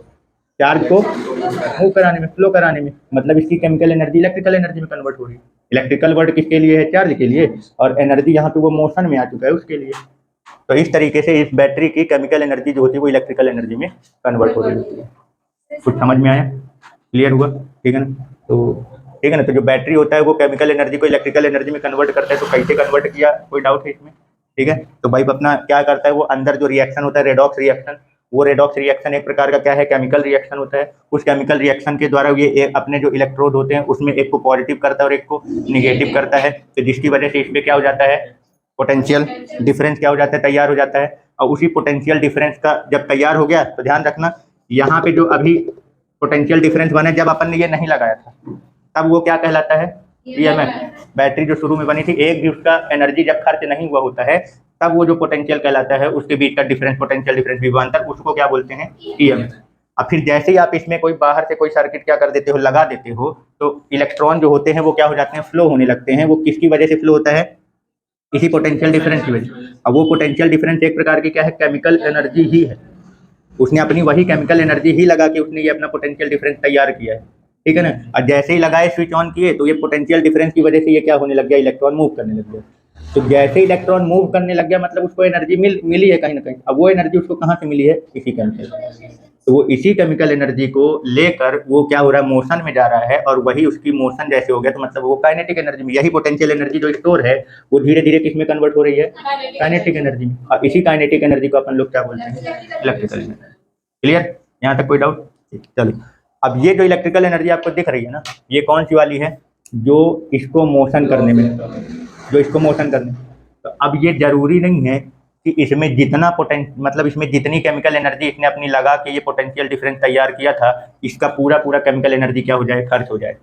चार्ज को मूव कराने में, फ्लो कराने में। मतलब इसकी केमिकल एनर्जी इलेक्ट्रिकल एनर्जी में कन्वर्ट हो रही है। इलेक्ट्रिकल वर्ड किसके लिए है? चार्ज के लिए। और एनर्जी यहाँ पे वो मोशन में आ चुका है उसके लिए। तो इस तरीके से इस बैटरी की केमिकल एनर्जी जो होती है वो इलेक्ट्रिकल एनर्जी में कन्वर्ट हो रही होती है। कुछ समझ में आया? क्लियर हुआ? ठीक है ना? तो ठीक है ना? तो जो बैटरी होता है वो केमिकल एनर्जी को इलेक्ट्रिकल एनर्जी में कन्वर्ट करता है। तो कैसे कन्वर्ट किया, कोई डाउट है इसमें? ठीक है। तो भाई अपना क्या करता है, वो अंदर जो रिएक्शन होता है रेडॉक्स रिएक्शन, वो रेडॉक्स रिएक्शन एक प्रकार का क्या है? केमिकल रिएक्शन होता है। उस केमिकल रिएक्शन के द्वारा ये अपने जो इलेक्ट्रोड होते हैं उसमें एक को पॉजिटिव करता है और एक को निगेटिव करता है। तो जिसकी वजह से इसमें क्या हो जाता है? पोटेंशियल डिफरेंस क्या हो जाता है? तैयार हो जाता है। और उसी पोटेंशियल डिफरेंस का जब तैयार हो गया तो ध्यान रखना, यहाँ पे जो अभी पोटेंशियल डिफरेंस बने जब अपन ने ये नहीं लगाया था तब वो क्या कहलाता है? ईएमएफ। बैटरी जो शुरू में बनी थी, एक भी उसका एनर्जी जब खर्च नहीं हुआ होता है तब वो जो पोटेंशियल कहलाता है, उसके बीच का डिफरेंस, पोटेंशियल डिफरेंस, विभवांतर, उसको क्या बोलते हैं? ईएमएफ। अब फिर जैसे ही आप इसमें कोई बाहर से कोई सर्किट क्या कर देते हो, लगा देते हो, तो इलेक्ट्रॉन जो होते हैं वो क्या हो जाते हैं? फ्लो होने लगते हैं। वो किसकी वजह से फ्लो होता है? इसी पोटेंशियल डिफरेंस की वजह। अब वो पोटेंशियल डिफरेंस एक प्रकार की क्या है? केमिकल एनर्जी ही है। उसने अपनी वही केमिकल एनर्जी ही लगा के उसने ये अपना पोटेंशियल डिफरेंस तैयार किया है। ठीक है ना? और जैसे ही लगाए, स्विच ऑन किए, तो ये पोटेंशियल डिफरेंस की वजह से ये क्या होने लग गया? इलेक्ट्रॉन मूव करने लग गया। तो जैसे ही इलेक्ट्रॉन मूव करने लग गया मतलब उसको एनर्जी मिली है कहीं ना कहीं। अब वो एनर्जी उसको कहाँ से मिली है? इसी केमिकल। तो वो इसी केमिकल एनर्जी को लेकर वो क्या हो रहा है? मोशन में जा रहा है। और वही उसकी मोशन जैसे हो गया तो मतलब वो काइनेटिक एनर्जी में, यही पोटेंशियल एनर्जी जो स्टोर है वो धीरे धीरे किस में कन्वर्ट हो रही है? काइनेटिक एनर्जी में। और इसी काइनेटिक एनर्जी को अपन लोग क्या बोलते हैं? Electrical energy. क्लियर? यहाँ तक कोई डाउट? चलो, अब ये जो इलेक्ट्रिकल एनर्जी आपको दिख रही है ना, ये कौन सी वाली है? जो इसको मोशन करने में, जो इसको मोशन करने में। तो अब ये जरूरी नहीं है कि इसमें जितना मतलब इसमें जितनी केमिकल एनर्जी इसने अपनी लगा के ये पोटेंशियल डिफरेंस तैयार किया था, इसका पूरा केमिकल एनर्जी क्या हो जाए? खर्च हो जाए।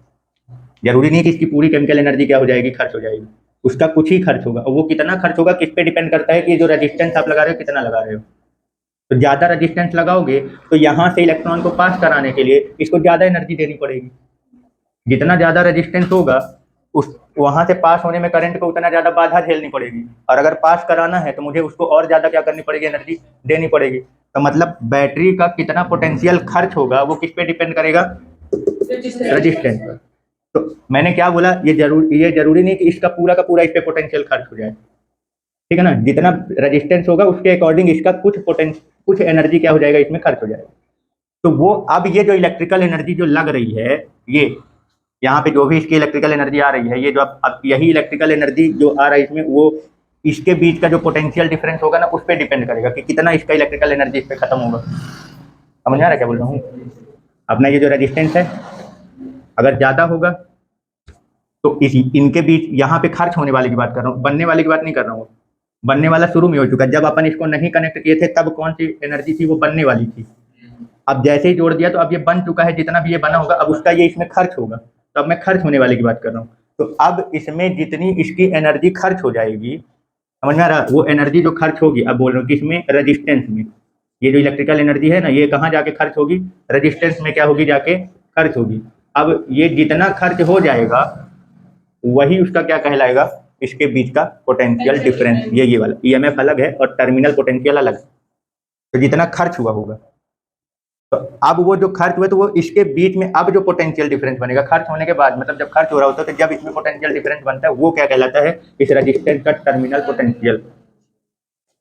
जरूरी नहीं कि इसकी पूरी केमिकल एनर्जी क्या हो जाएगी? खर्च हो जाएगी। उसका कुछ ही खर्च होगा। और वो कितना खर्च होगा किस पे डिपेंड करता है कि जो रेजिस्टेंस आप लगा रहे हो कितना लगा रहे हो। तो ज़्यादा रेजिस्टेंस लगाओगे तो यहाँ से इलेक्ट्रॉन को पास कराने के लिए इसको ज़्यादा एनर्जी देनी पड़ेगी। जितना ज़्यादा रेजिस्टेंस होगा उस वहाँ से पास होने में करंट को उतना ज़्यादा बाधा झेलनी पड़ेगी, और अगर पास कराना है तो मुझे उसको और ज़्यादा क्या करनी पड़ेगी, एनर्जी देनी पड़ेगी। तो मतलब बैटरी का कितना पोटेंशियल खर्च होगा वो किस पे डिपेंड करेगा, रेजिस्टेंस पर। तो मैंने क्या बोला, ये जरूरी नहीं कि इसका पूरा का पूरा इस पे पोटेंशियल खर्च हो जाए, ठीक है ना। जितना रेजिस्टेंस होगा उसके अकॉर्डिंग इसका कुछ एनर्जी क्या हो जाएगा, इसमें खर्च हो जाएगा। तो वो अब ये जो इलेक्ट्रिकल एनर्जी जो लग रही है, ये यहाँ पे जो भी इसकी इलेक्ट्रिकल एनर्जी आ रही है, ये जो अब यही इलेक्ट्रिकल एनर्जी जो आ रहा है इसमें, वो इसके बीच का जो पोटेंशियल डिफरेंस होगा ना, उस पर डिपेंड करेगा कि कितना इसका इलेक्ट्रिकल एनर्जी इस पर खत्म होगा। समझ आ रहा है क्या बोल रहा हूँ। अपना ये जो रेजिस्टेंस है अगर ज़्यादा होगा तो इनके बीच यहाँ पे खर्च होने वाले की बात कर रहा हूँ, बनने वाले की बात नहीं कर रहा हूँ। बनने वाला शुरू में हो चुका है, जब अपन इसको नहीं कनेक्ट किए थे तब कौन सी एनर्जी थी, वो बनने वाली थी। अब जैसे ही जोड़ दिया तो अब ये बन चुका है, जितना भी ये बना होगा अब उसका ये इसमें खर्च होगा, तो अब मैं खर्च होने वाले की बात कर रहा हूँ। तो अब इसमें जितनी इसकी एनर्जी खर्च हो जाएगी, समझ में आ रहा, वो एनर्जी जो खर्च होगी, अब बोल रहा हूँ कि इसमें रेजिस्टेंस में ये जो इलेक्ट्रिकल एनर्जी है ना, ये कहाँ जाके खर्च होगी, रेजिस्टेंस में क्या होगी, जाके खर्च होगी। अब ये जितना खर्च हो जाएगा वही उसका क्या कहलाएगा, इसके बीच का पोटेंशियल डिफरेंस। ये वाला ईएमएफ अलग है और टर्मिनल पोटेंशियल अलग है। तो जितना खर्च हुआ होगा, तो अब वो जो खर्च हुआ तो वो इसके बीच में अब जो पोटेंशियल डिफरेंस बनेगा खर्च होने के बाद, मतलब जब खर्च हो रहा होता है तो जब इसमें पोटेंशियल डिफरेंस बनता है वो क्या कहलाता है, इस रेजिस्टेंस का टर्मिनल पोटेंशियल।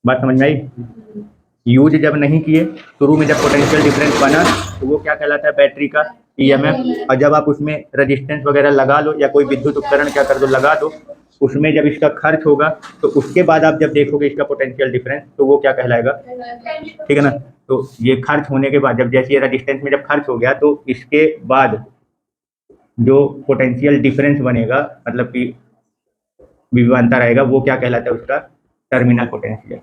बात समझ में आई। यूज जब नहीं किए, शुरू में जब पोटेंशियल डिफरेंस बना तो वो क्या कहलाता है, बैटरी का ईएमएफ। और जब आप उसमें रेजिस्टेंस वगैरह लगा लो या कोई विद्युत उपकरण क्या कर दो, लगा दो, उसमें जब इसका खर्च होगा तो उसके बाद आप जब देखोगे इसका पोटेंशियल डिफरेंस तो वो क्या कहलाएगा, ठीक है ना। तो ये खर्च होने के बाद जब जैसे ये रेजिस्टेंस में जब खर्च हो गया तो इसके बाद जो पोटेंशियल डिफरेंस बनेगा, मतलब कि विभवांतर आएगा, वो क्या कहलाता है, उसका टर्मिनल पोटेंशियल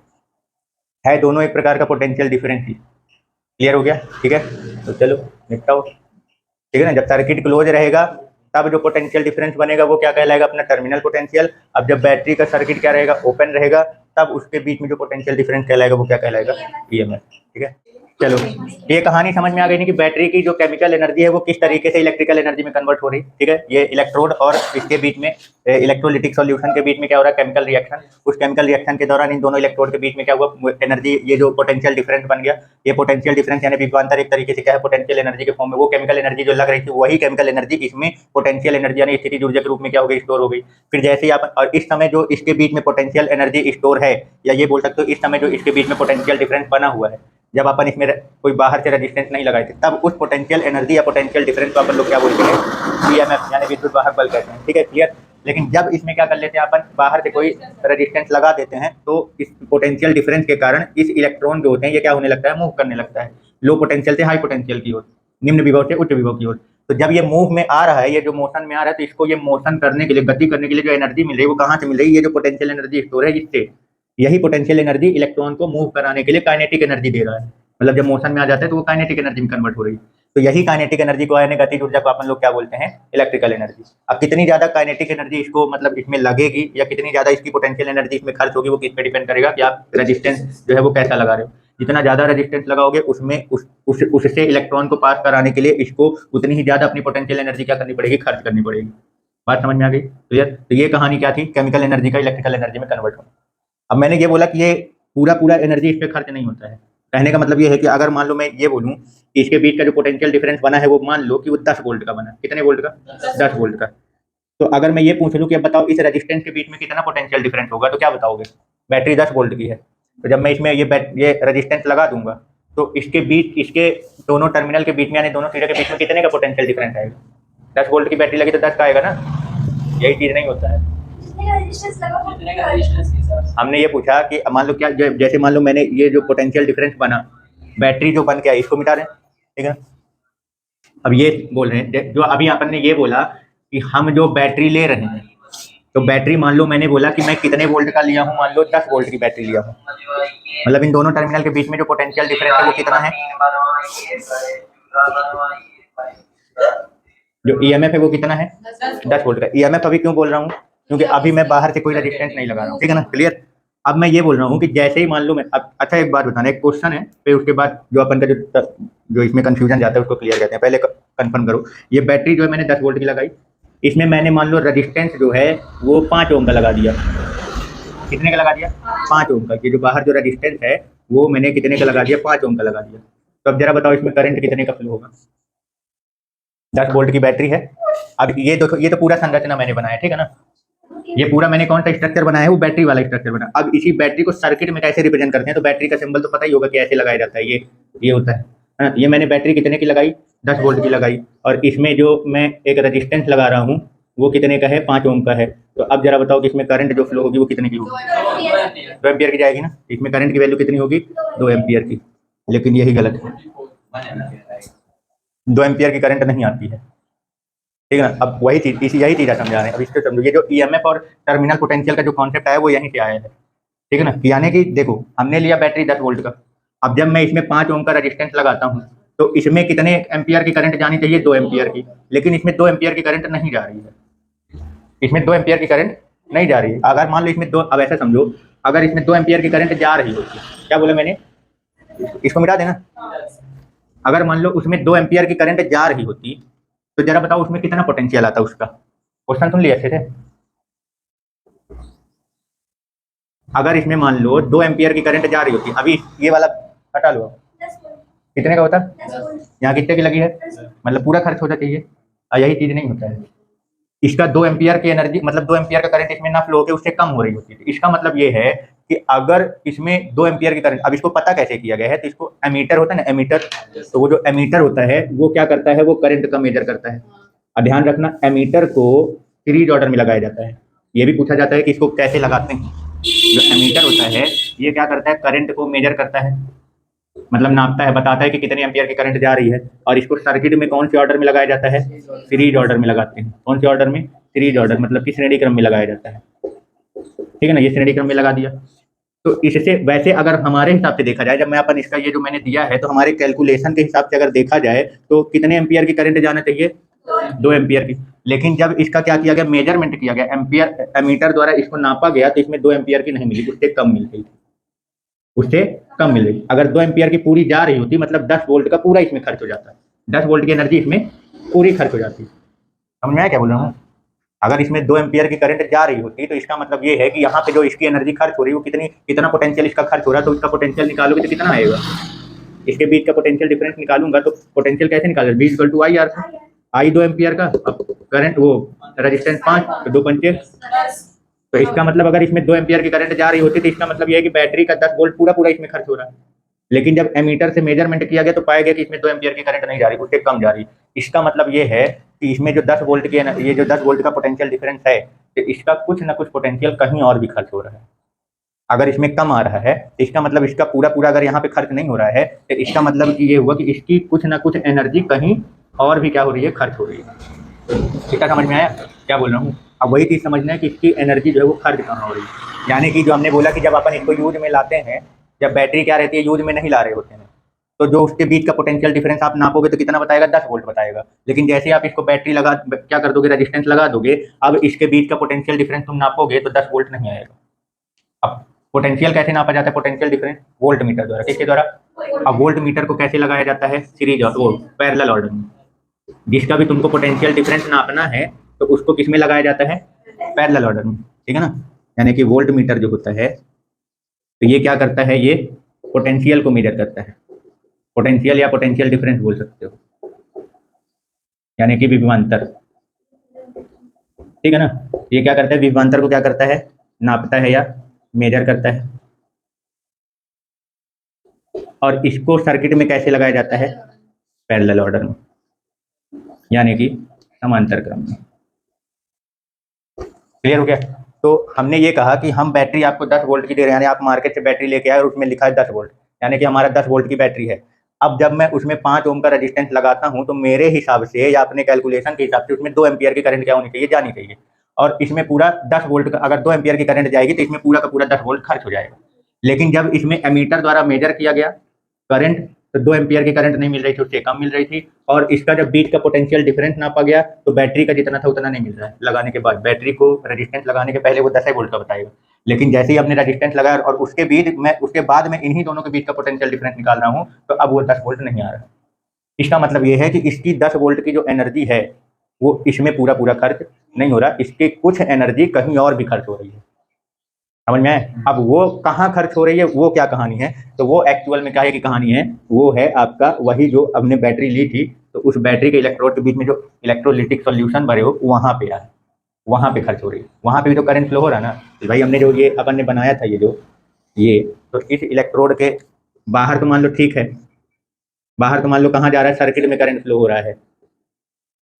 है। दोनों एक प्रकार का पोटेंशियल डिफरेंस ही। क्लियर हो गया, ठीक है। तो चलो निपटाओ, ठीक है ना। जब सर्किट क्लोज रहेगा तब जो पोटेंशियल डिफरेंस बनेगा वो क्या कहलाएगा, अपना टर्मिनल पोटेंशियल। अब जब बैटरी का सर्किट क्या रहेगा, ओपन रहेगा, तब उसके बीच में जो पोटेंशियल डिफरेंस कहलाएगा वो क्या कहलाएगा, ईएमएफ। ठीक है, चलो ये कहानी समझ में आ गई नहीं कि बैटरी की जो केमिकल एनर्जी है वो किस तरीके से इलेक्ट्रिकल एनर्जी में कन्वर्ट हो रही। ठीक है, ये इलेक्ट्रोड और इसके बीच में इलेक्ट्रोलिटिक सॉल्यूशन के बीच में क्या हो रहा है, केमिकल रिएक्शन। उस केमिकल रिएक्शन के दौरान इन दोनों इलेक्ट्रोड के बीच में क्या हुआ, एनर्जी, ये जो पोटेंशियल डिफरेंस बन गया, ये पोटेंशियल डिफरेंस यानी विभवांतर एक तरीके से क्या है, पोटेंशियल एनर्जी के फॉर्म में। वो केमिकल एनर्जी जो लग रही थी वही केमिकल एनर्जी इसमें पोटेंशियल एनर्जी यानी स्थितिज ऊर्जा के रूप में क्या हो गई, स्टोर हो गई। फिर जैसे ही आप, और इस समय जो इसके बीच में पोटेंशियल एनर्जी स्टोर है, या ये बोल सकते हो इस समय जो इसके बीच में पोटेंशियल डिफरेंस बना हुआ है, जब अपन इसमें कोई बाहर से रेजिस्टेंस नहीं लगाए थे, तब उस पोटेंशियल एनर्जी या पोटेंशियल डिफरेंस को अपन लोग क्या बोलते हैं, ईएमएफ यानी विद्युत वाहक बल कहते हैं। ठीक है, क्लियर। लेकिन जब इसमें क्या कर लेते हैं अपन, बाहर से कोई रेजिस्टेंस लगा देते हैं तो इस पोटेंशियल डिफरेंस के कारण इस इलेक्ट्रॉन जो होते हैं ये क्या होने लगता है, मूव करने लगता है, लो पोटेंशियल से हाई पोटेंशियल की ओर, निम्न विभव से उच्च विभव की ओर। तो जब ये मूव में आ रहा है, ये जो मोशन में आ रहा है, तो इसको ये मोशन करने के लिए, गति करने के लिए जो एनर्जी मिल रही है वो कहाँ से मिल रही है, ये जो पोटेंशियल एनर्जी स्टोर है इससे। यही पोटेंशियल एनर्जी इलेक्ट्रॉन को मूव कराने के लिए काइनेटिक एनर्जी दे रहा है। मतलब जब मोशन में आ जाता है तो वो काइनेटिक एनर्जी में कन्वर्ट हो रही है। तो यही काइनेटिक एनर्जी को, यानी गतिज ऊर्जा को अपन लोग क्या बोलते हैं, इलेक्ट्रिकल एनर्जी। अब कितनी ज्यादा काइनेटिक एनर्जी इसको मतलब इसमें लगेगी या कितनी ज्यादा इसकी पोटेंशियल एनर्जी इसमें खर्च होगी, वो किस पे डिपेंड करेगा कि आप रेजिस्टेंस जो है वो कैसा लगा रहे हो। जितना ज्यादा रेजिस्टेंस लगाओगे उसमें उससे इलेक्ट्रॉन को पास कराने के लिए इसको उतनी ही ज्यादा अपनी पोटेंशियल एनर्जी क्या करनी पड़ेगी, खर्च करनी पड़ेगी। बात समझ में आ गई, क्लियर। तो ये कहानी क्या थी, केमिकल एनर्जी का इलेक्ट्रिकल एनर्जी में कन्वर्ट होना। अब मैंने ये बोला कि ये पूरा एनर्जी इस पर खर्च नहीं होता है। कहने का मतलब ये है कि अगर मान लो मैं ये बोलूं कि इसके बीच का जो पोटेंशियल डिफरेंस बना है वो मान लो कि वो 10 वोल्ट का बना, कितने वोल्ट का, 10 वोल्ट का। तो अगर मैं ये पूछ लूं कि अब बताओ इस रेजिस्टेंस के बीच में कितना पोटेंशियल डिफरेंस होगा, तो क्या बताओगे, बैटरी 10 वोल्ट की है, तो जब मैं इसमें ये रेजिस्टेंस लगा दूंगा तो इसके बीच, इसके दोनों टर्मिनल के बीच में यानी दोनों सिरे के बीच में कितने का पोटेंशियल डिफरेंस आएगा। 10 वोल्ट की बैटरी लगी तो 10 का आएगा ना, यही चीज नहीं होता है। हमने ये पूछा कि मान लो क्या, जैसे मान लो मैंने ये जो पोटेंशियल डिफरेंस बना, बैटरी जो बन गया इसको मिटा रहे हैं, ठीक है। अब ये बोल रहे हैं, जो अभी अपन ने ये बोला कि हम जो बैटरी ले रहे हैं, तो बैटरी मान लो मैंने बोला कि मैं कितने वोल्ट का लिया हूँ, मान लो 10 वोल्ट की बैटरी लिया हूँ, मतलब इन दोनों टर्मिनल के बीच में जो पोटेंशियल डिफरेंस है वो कितना है, जो ईएमएफ है वो कितना है, 10 वोल्ट का। ईएमएफ अभी क्यों बोल रहा हूँ, क्योंकि अभी मैं बाहर से कोई रेजिस्टेंस नहीं लगा रहा हूँ, ठीक है ना, क्लियर। अब मैं ये बोल रहा हूँ कि जैसे ही मान लो मैं, अब अच्छा एक बात बताना, एक क्वेश्चन है, फिर उसके बाद जो अपन का जो इसमें कंफ्यूजन जाता है उसको क्लियर करते हैं। पहले कंफर्म करो, ये बैटरी जो है मैंने 10 वोल्ट की लगाई, इसमें मैंने मान लो रेजिस्टेंस जो है वो 5 ओम का लगा दिया। कितने का लगा दिया? 5 ओम का। ये जो बाहर जो रेजिस्टेंस है वो मैंने कितने का लगा दिया? 5 ओम का लगा दिया। तो अब जरा बताओ इसमें करंट कितने का फ्लो होगा? 10 वोल्ट की बैटरी है। अब ये देखो, ये तो पूरा संरचना मैंने बनाया, ठीक है ना। ये पूरा मैंने कौन सा स्ट्रक्चर बनाया है? वो बैटरी वाला स्ट्रक्चर बनाया। अब इसी बैटरी को सर्किट में कैसे रिप्रेजेंट करते हैं? तो बैटरी का सिंबल तो पता ही होगा कि ऐसे लगाया जाता है, ये होता है ना। ये मैंने बैटरी कितने की लगाई? 10 वोल्ट की लगाई। और इसमें जो मैं एक रेजिस्टेंस लगा रहा हूँ वो कितने का है? 5 ओम का है। तो अब जरा बताओ कि इसमें करंट जो फ्लो होगी वो कितने की होगी? 2 एम्पियर की जाएगी ना। इसमें करंट की वैल्यू कितनी होगी? 2 एम्पियर की। लेकिन यही गलत है, 2 एम्पियर की करंट नहीं आती है, ठीक है ना। अब वही चीज, यही चीज़ समझा रहे हैं। अब इसको समझो, ये जो ईएमएफ और टर्मिनल पोटेंशियल का जो कॉन्सेप्ट आया वो यहीं से आया है, ठीक है ना। यानी कि देखो, हमने लिया बैटरी 10 वोल्ट का। अब जब मैं इसमें 5 ओम का रेजिस्टेंस लगाता हूँ तो इसमें कितने एम्पियर की करंट जानी चाहिए? 2 एम्पियर की। लेकिन इसमें 2 एम्पियर की करंट नहीं जा रही है, इसमें 2 एम्पियर की करंट नहीं जा रही है। अगर मान लो इसमें दो, अब ऐसा समझो, अगर इसमें 2 एम्पियर की करंट जा रही होती, क्या बोला मैंने? इसको मिटा देना। अगर मान लो उसमें 2 एम्पियर की करंट जा रही होती तो जरा बताओ उसमें कितना पोटेंशियल आता उसका? क्वेश्चन सुन लिया अच्छे से। अगर इसमें मान लो 2 एम्पियर की करंट जा रही होती, अभी ये वाला हटा लो, कितने का होता? यहाँ कितने की लगी है? मतलब पूरा खर्च होना चाहिए, यही चीज नहीं होता है। इसका 2 एम्पियर की एनर्जी, मतलब 2 एम्पियर का करंट इसमें ना फ्लो होकर उससे कम हो रही होती है। इसका मतलब ये है कि अगर इसमें 2 एम्पियर की करंट, अब इसको पता कैसे किया गया है? तो इसको एमीटर होता है ना, एमीटर। तो वो जो एमीटर होता है वो क्या करता है? वो करंट का मेजर करता है। और ध्यान रखना, एमीटर को सीरीज ऑर्डर में लगाया जाता है। ये भी पूछा जाता है कि इसको कैसे लगाते हैं। जो एमीटर होता है ये क्या करता है? करंट को मेजर करता है, मतलब नापता है, बताता है कि कितने एम्पियर की करंट जा रही है। और इसको सर्किट में कौन से ऑर्डर में लगाया जाता है? सीरीज ऑर्डर में लगाते हैं। कौन से ऑर्डर में? सीरीज ऑर्डर, मतलब कि श्रेणी क्रम में लगाया जाता है, ठीक है ना। ये श्रेणी क्रम में लगा दिया। तो इससे वैसे अगर हमारे हिसाब से देखा जाए, जब मैं अपन इसका ये जो मैंने दिया है, तो हमारे कैलकुलेशन के हिसाब से अगर देखा जाए तो कितने एम्पियर की करंट जाना चाहिए? 2 एम्पियर की। लेकिन जब इसका क्या किया गया? मेजरमेंट किया गया, एम्पियर एमीटर द्वारा इसको नापा गया, तो इसमें 2 एम्पियर की नहीं मिली, उससे कम मिल गई, उससे कम मिल गई। अगर 2 एम्पियर की पूरी जा रही होती, मतलब 10 वोल्ट का पूरा इसमें खर्च हो जाता है, 10 वोल्ट की एनर्जी इसमें पूरी खर्च हो जाती है। समझ में आया क्या बोल रहा हूँ? अगर इसमें 2 एम्पियर की करंट जा रही होती तो इसका मतलब ये है कि यहाँ पे जो इसकी एनर्जी खर्च हो रही है वो कितना पोटेंशियल इसका खर्च हो रहा है। तो इसका पोटेंशियल निकालोगे तो कितना आएगा? इसके बीच का पोटेंशियल डिफरेंस निकालूंगा तो पोटेंशियल कैसे निकालेगा? V equal to I R. I 2 ampere का, अब करंट वो रेजिस्टेंस 5, तो 2 पंचे। तो इसका मतलब अगर इसमें 2 एम्पियर की करंट जा रही होती तो इसका मतलब ये है कि बैटरी का 10 वोल्ट पूरा इसमें खर्च हो रहा है। लेकिन जब एमीटर से मेजरमेंट किया गया तो पाया गया कि इसमें 2 एम्पियर की करंट नहीं जा रही, उससे कम जा रही। इसका मतलब ये है कि इसमें जो 10 वोल्ट की, ये जो 10 वोल्ट का पोटेंशियल डिफरेंस है, तो इसका कुछ ना कुछ पोटेंशियल कहीं और भी खर्च हो रहा है। अगर इसमें कम आ रहा है तो इसका मतलब इसका पूरा अगर यहाँ पे खर्च नहीं हो रहा है तो इसका मतलब कि ये हुआ कि इसकी कुछ ना कुछ एनर्जी कहीं और भी क्या हो रही है? खर्च हो रही है। इसका समझ में आया क्या बोल रहा हूँ? अब वही चीज़ समझना है कि इसकी एनर्जी जो है वो खर्च कहाँ हो रही है। यानी कि जो हमने बोला कि जब अपन इसको यूज में लाते हैं, जब बैटरी क्या रहती है, यूज में नहीं ला रहे होते हैं, तो जो उसके बीच का पोटेंशियल डिफरेंस आप नापोगे तो कितना बताएगा? 10 वोल्ट बताएगा। लेकिन जैसे आप इसको बैटरी लगा, क्या कर दोगे? रेजिस्टेंस लगा दोगे, अब इसके बीच का पोटेंशियल डिफरेंस तुम नापोगे तो 10 वोल्ट नहीं आएगा। अब पोटेंशियल कैसे नापा जाता है? पोटेंशियल डिफरेंस वोल्ट मीटर द्वारा। किसके द्वारा? अब वोल्ट मीटर को कैसे लगाया जाता है? सीरीज और वो पैरेलल ऑर्डर में। जिसका भी तुमको पोटेंशियल डिफरेंस नापना है तो उसको किस में लगाया जाता है? पैरेलल ऑर्डर में, ठीक है ना। यानी कि वोल्ट मीटर जो होता है तो ये क्या करता है? ये पोटेंशियल को मेजर करता है। पोटेंशियल या पोटेंशियल डिफरेंस बोल सकते हो, यानी कि विभवांतर, ठीक है ना। ये क्या करता है? विभवांतर को क्या करता है? नापता है या मेजर करता है। और इसको सर्किट में कैसे लगाया जाता है? पैरेलल ऑर्डर में, यानी कि समांतर क्रम में। क्लियर हो गया? तो हमने ये कहा कि हम बैटरी आपको 10 वोल्ट की दे रहे हैं, यानी आप मार्केट से बैटरी लेके आए और उसमें लिखा है 10 वोल्ट, यानी कि हमारा 10 वोल्ट की बैटरी है। अब जब मैं उसमें 5 ओम का रेजिस्टेंस लगाता हूं तो मेरे हिसाब से या अपने कैलकुलेशन के हिसाब से उसमें 2 एम्पियर की करंट क्या होनी चाहिए? जानी चाहिए। और इसमें पूरा 10 वोल्ट का, अगर 2 एम्पियर की करंट जाएगी तो इसमें पूरा का पूरा 10 वोल्ट खर्च हो जाएगा। लेकिन जब इसमें एमीटर द्वारा मेजर किया गया करंट तो 2 एम्पियर की करंट नहीं मिल रही थी, उससे कम मिल रही थी। और इसका जब बीच का पोटेंशियल डिफरेंस नापा गया तो बैटरी का जितना था उतना नहीं मिल रहा है लगाने के बाद। बैटरी को रेजिस्टेंस लगाने के पहले वो 10 वोल्ट का बताएगा, लेकिन जैसे ही हमने रेजिस्टेंस लगाया और उसके बाद में इन्हीं दोनों के बीच का पोटेंशियल डिफरेंस निकाल रहा हूँ तो अब वो 10 वोल्ट नहीं आ रहा है। इसका मतलब ये है कि इसकी 10 वोल्ट की जो एनर्जी है वो इसमें पूरा पूरा खर्च नहीं हो रहा, इसकी कुछ एनर्जी कहीं और भी खर्च हो रही है। समझ में आए? अब वो कहाँ खर्च हो रही है, वो क्या कहानी है, तो वो एक्चुअल में क्या है कि कहानी है, वो है आपका वही जो हमने बैटरी ली थी, तो उस बैटरी के इलेक्ट्रोड के बीच में जो इलेक्ट्रोलिटिक सॉल्यूशन भरे हो वहाँ पे है, वहाँ पे खर्च हो रही है, वहाँ पे भी तो करंट फ्लो हो रहा है ना। कि भाई हमने जो ये अपन ने बनाया था ये तो इस इलेक्ट्रोड के बाहर तो मान लो ठीक है, बाहर तो मान लो कहाँ जा रहा है, सर्किट में करंट फ्लो हो रहा है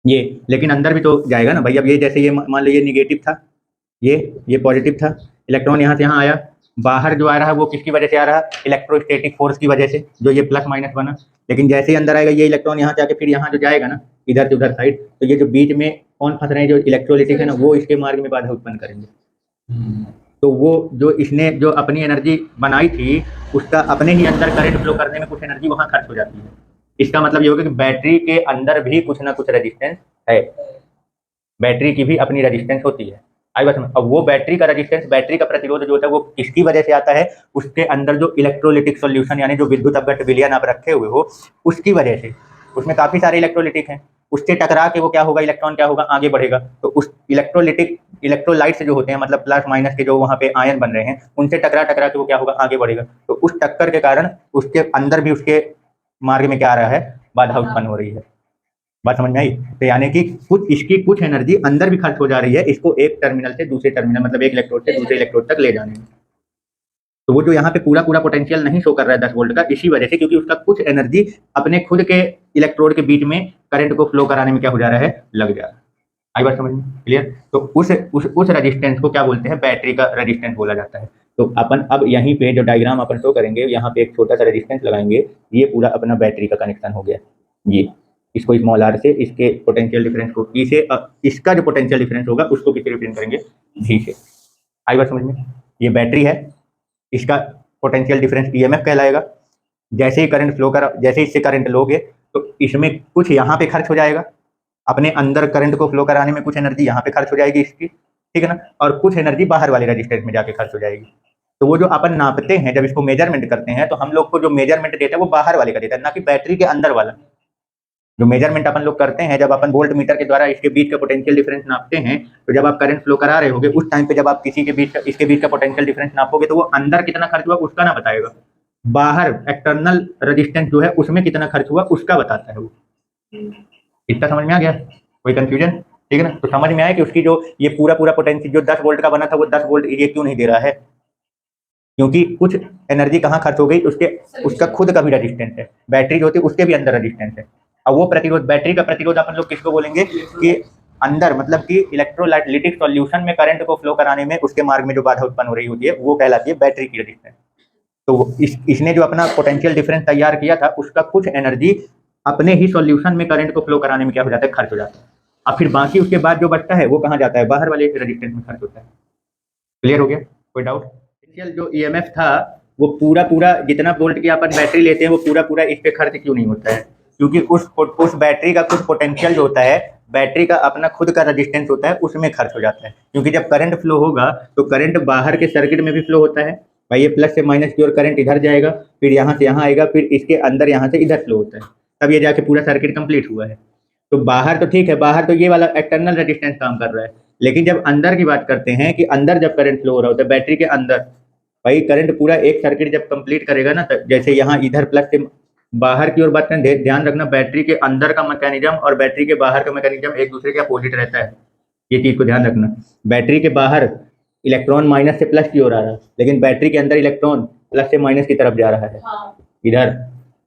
ये, लेकिन अंदर भी तो जाएगा ना भाई। अब ये जैसे ये मान लो ये निगेटिव था, ये पॉजिटिव था, इलेक्ट्रॉन यहाँ से यहाँ आया, बाहर जो आ रहा है वो किसकी वजह से आ रहा है, इलेक्ट्रोस्टैटिक फोर्स की वजह से, जो ये प्लस माइनस बना। लेकिन जैसे ही अंदर आएगा ये इलेक्ट्रॉन यहाँ से आके फिर यहाँ जो जाएगा ना इधर से उधर साइड, तो ये जो बीच में कौन फंस रहे हैं, जो इलेक्ट्रोलिटिक है ना, वो इसके मार्ग में बाधा उत्पन्न करेंगे। तो वो जो इसने जो अपनी एनर्जी बनाई थी उसका अपने ही अंदर करंट फ्लो करने में कुछ एनर्जी वहाँ खर्च हो जाती है। इसका मतलब ये होगा कि बैटरी के अंदर भी कुछ ना कुछ रेजिस्टेंस है, बैटरी की भी अपनी रेजिस्टेंस होती है। आई बात समझ? अब वो बैटरी का रेजिस्टेंस, बैटरी का प्रतिरोध जो होता है वो किसकी वजह से आता है, उसके अंदर जो इलेक्ट्रोलिटिक सॉल्यूशन यानी जो विद्युत अपघट्ट विलयन आप रखे हुए हो उसकी वजह से, उसमें काफी सारे इलेक्ट्रोलिटिक हैं, उससे टकरा के वो क्या होगा, इलेक्ट्रॉन क्या होगा, आगे बढ़ेगा। तो उस इलेक्ट्रोलिटिक इलेक्ट्रोलाइट्स जो होते हैं, मतलब प्लस माइनस के जो वहाँ पे आयन बन रहे हैं, उनसे टकरा टकरा के वो क्या होगा, आगे बढ़ेगा। तो उस टक्कर के कारण उसके अंदर भी उसके मार्ग में क्या आ रहा है, बाधा उत्पन्न हो रही है। बात समझ में आई? तो यानी कि इसकी कुछ एनर्जी अंदर भी खर्च हो जा रही है, इसको एक टर्मिनल से दूसरे टर्मिनल, मतलब एक इलेक्ट्रोड से दूसरे इलेक्ट्रोड तक ले जाने में। तो वो जो यहाँ पे पूरा पूरा पोटेंशियल नहीं शो कर रहा है 10 वोल्ट का, इसी वजह से, क्योंकि उसका कुछ एनर्जी अपने खुद के इलेक्ट्रोड के बीच में करंट को फ्लो कराने में क्या हो जा रहा है, लग जा रहा है। आई बात समझ में? क्लियर? तो उस रेजिस्टेंस को क्या बोलते हैं, बैटरी का रेजिस्टेंस बोला जाता है। तो अपन अब यहीं पे जो डायग्राम अपन शो करेंगे, यहाँ पे एक छोटा सा रेजिस्टेंस लगाएंगे, ये पूरा अपना बैटरी का कनेक्शन हो गया। ये इसको स्मॉल आर से, इसके पोटेंशियल डिफरेंस को ई से, इसका जो पोटेंशियल डिफरेंस होगा उसको किससे रिप्रेजेंट करेंगे, भी से। आई बात समझ में? ये बैटरी है, इसका पोटेंशियल डिफरेंस ईएमएफ कहलाएगा। जैसे ही करंट फ्लो करा, जैसे इससे करंट लोगे तो इसमें कुछ यहाँ पे खर्च हो जाएगा, अपने अंदर करंट को फ्लो कराने में कुछ एनर्जी यहाँ पे खर्च हो जाएगी इसकी, ठीक है ना, और कुछ एनर्जी बाहर वाले रेजिस्टेंस में जाके खर्च हो जाएगी। तो वो जो अपन नापते हैं, जब इसको मेजरमेंट करते हैं, तो हम लोग को जो मेजरमेंट देता है वो बाहर वाले का देता है, ना कि बैटरी के अंदर वाला। जो मेजरमेंट अपन लोग करते हैं, जब अपन वोल्ट मीटर के द्वारा इसके बीच का पोटेंशियल डिफरेंस नापते हैं, तो जब आप करंट फ्लो करा रहे होगे उस टाइम पे जब आप किसी के बीच इसके बीच का पोटेंशियल डिफरेंस नापोगे, तो वो अंदर कितना खर्च हुआ उसका ना बताएगा, बाहर एक्सटर्नल रेजिस्टेंस जो है उसमें कितना खर्च हुआ उसका बताता है वो। इतना समझ में आ गया? कोई कंफ्यूजन? ठीक है ना? तो समझ में आया कि उसकी जो ये पूरा पूरा पोटेंशियल जो 10 वोल्ट का बना था वो 10 वोल्ट ये क्यों नहीं दे रहा है, क्योंकि कुछ एनर्जी कहाँ खर्च हो गई, उसका खुद का भी रेजिस्टेंस है, बैटरी जो होती है उसके भी अंदर रेजिस्टेंस है। अब वो प्रतिरोध, बैटरी का प्रतिरोध अपन लोग किसको बोलेंगे कि अंदर, मतलब कि इलेक्ट्रोलाइटिक सॉल्यूशन में करंट को फ्लो कराने में उसके मार्ग में जो बाधा उत्पन्न हो रही होती है वो कहलाती है बैटरी की रेजिस्टेंस। तो इसने जो अपना पोटेंशियल डिफरेंस तैयार किया था उसका कुछ एनर्जी अपने ही सॉल्यूशन में करंट को फ्लो कराने में क्या हो जाता है, खर्च हो जाता है। अब फिर बाकी उसके बाद जो बचता है वो कहाँ जाता है, बाहर वाले रेजिस्टेंस में खर्च होता है। क्लियर हो गया? कोई डाउट? जो ईएमएफ था वो पूरा पूरा जितना वोल्ट की अपन बैटरी लेते हैं वो पूरा पूरा इस पे खर्च क्यों नहीं होता है, क्योंकि उस बैटरी का कुछ पोटेंशियल जो होता है, बैटरी का अपना खुद का रेजिस्टेंस होता है, उसमें खर्च हो जाता है। क्योंकि जब करंट फ्लो होगा तो करंट बाहर के सर्किट में भी फ्लो होता है भाई, ये प्लस से माइनस की ओर करंट इधर जाएगा, फिर यहाँ से यहाँ आएगा, फिर इसके अंदर यहाँ से इधर फ्लो होता है, तब ये जाके पूरा सर्किट कंप्लीट हुआ है। तो बाहर तो ठीक है, बाहर तो ये वाला एक्सटर्नल रेजिस्टेंस काम कर रहा है, लेकिन जब अंदर की बात करते हैं कि अंदर जब करंट फ्लो हो रहा होता है बैटरी के अंदर, भाई करंट पूरा एक सर्किट जब कंप्लीट करेगा ना, जैसे यहाँ इधर प्लस से बाहर की ओर बात करें, ध्यान रखना बैटरी के अंदर का मैकेनिज्म और बैटरी के बाहर का मैकेनिज्म एक दूसरे के अपोजिट रहता है, ये चीज को ध्यान रखना। बैटरी के बाहर इलेक्ट्रॉन माइनस से प्लस की ओर आ रहा है, लेकिन बैटरी के अंदर इलेक्ट्रॉन प्लस से माइनस की तरफ जा रहा है, इधर।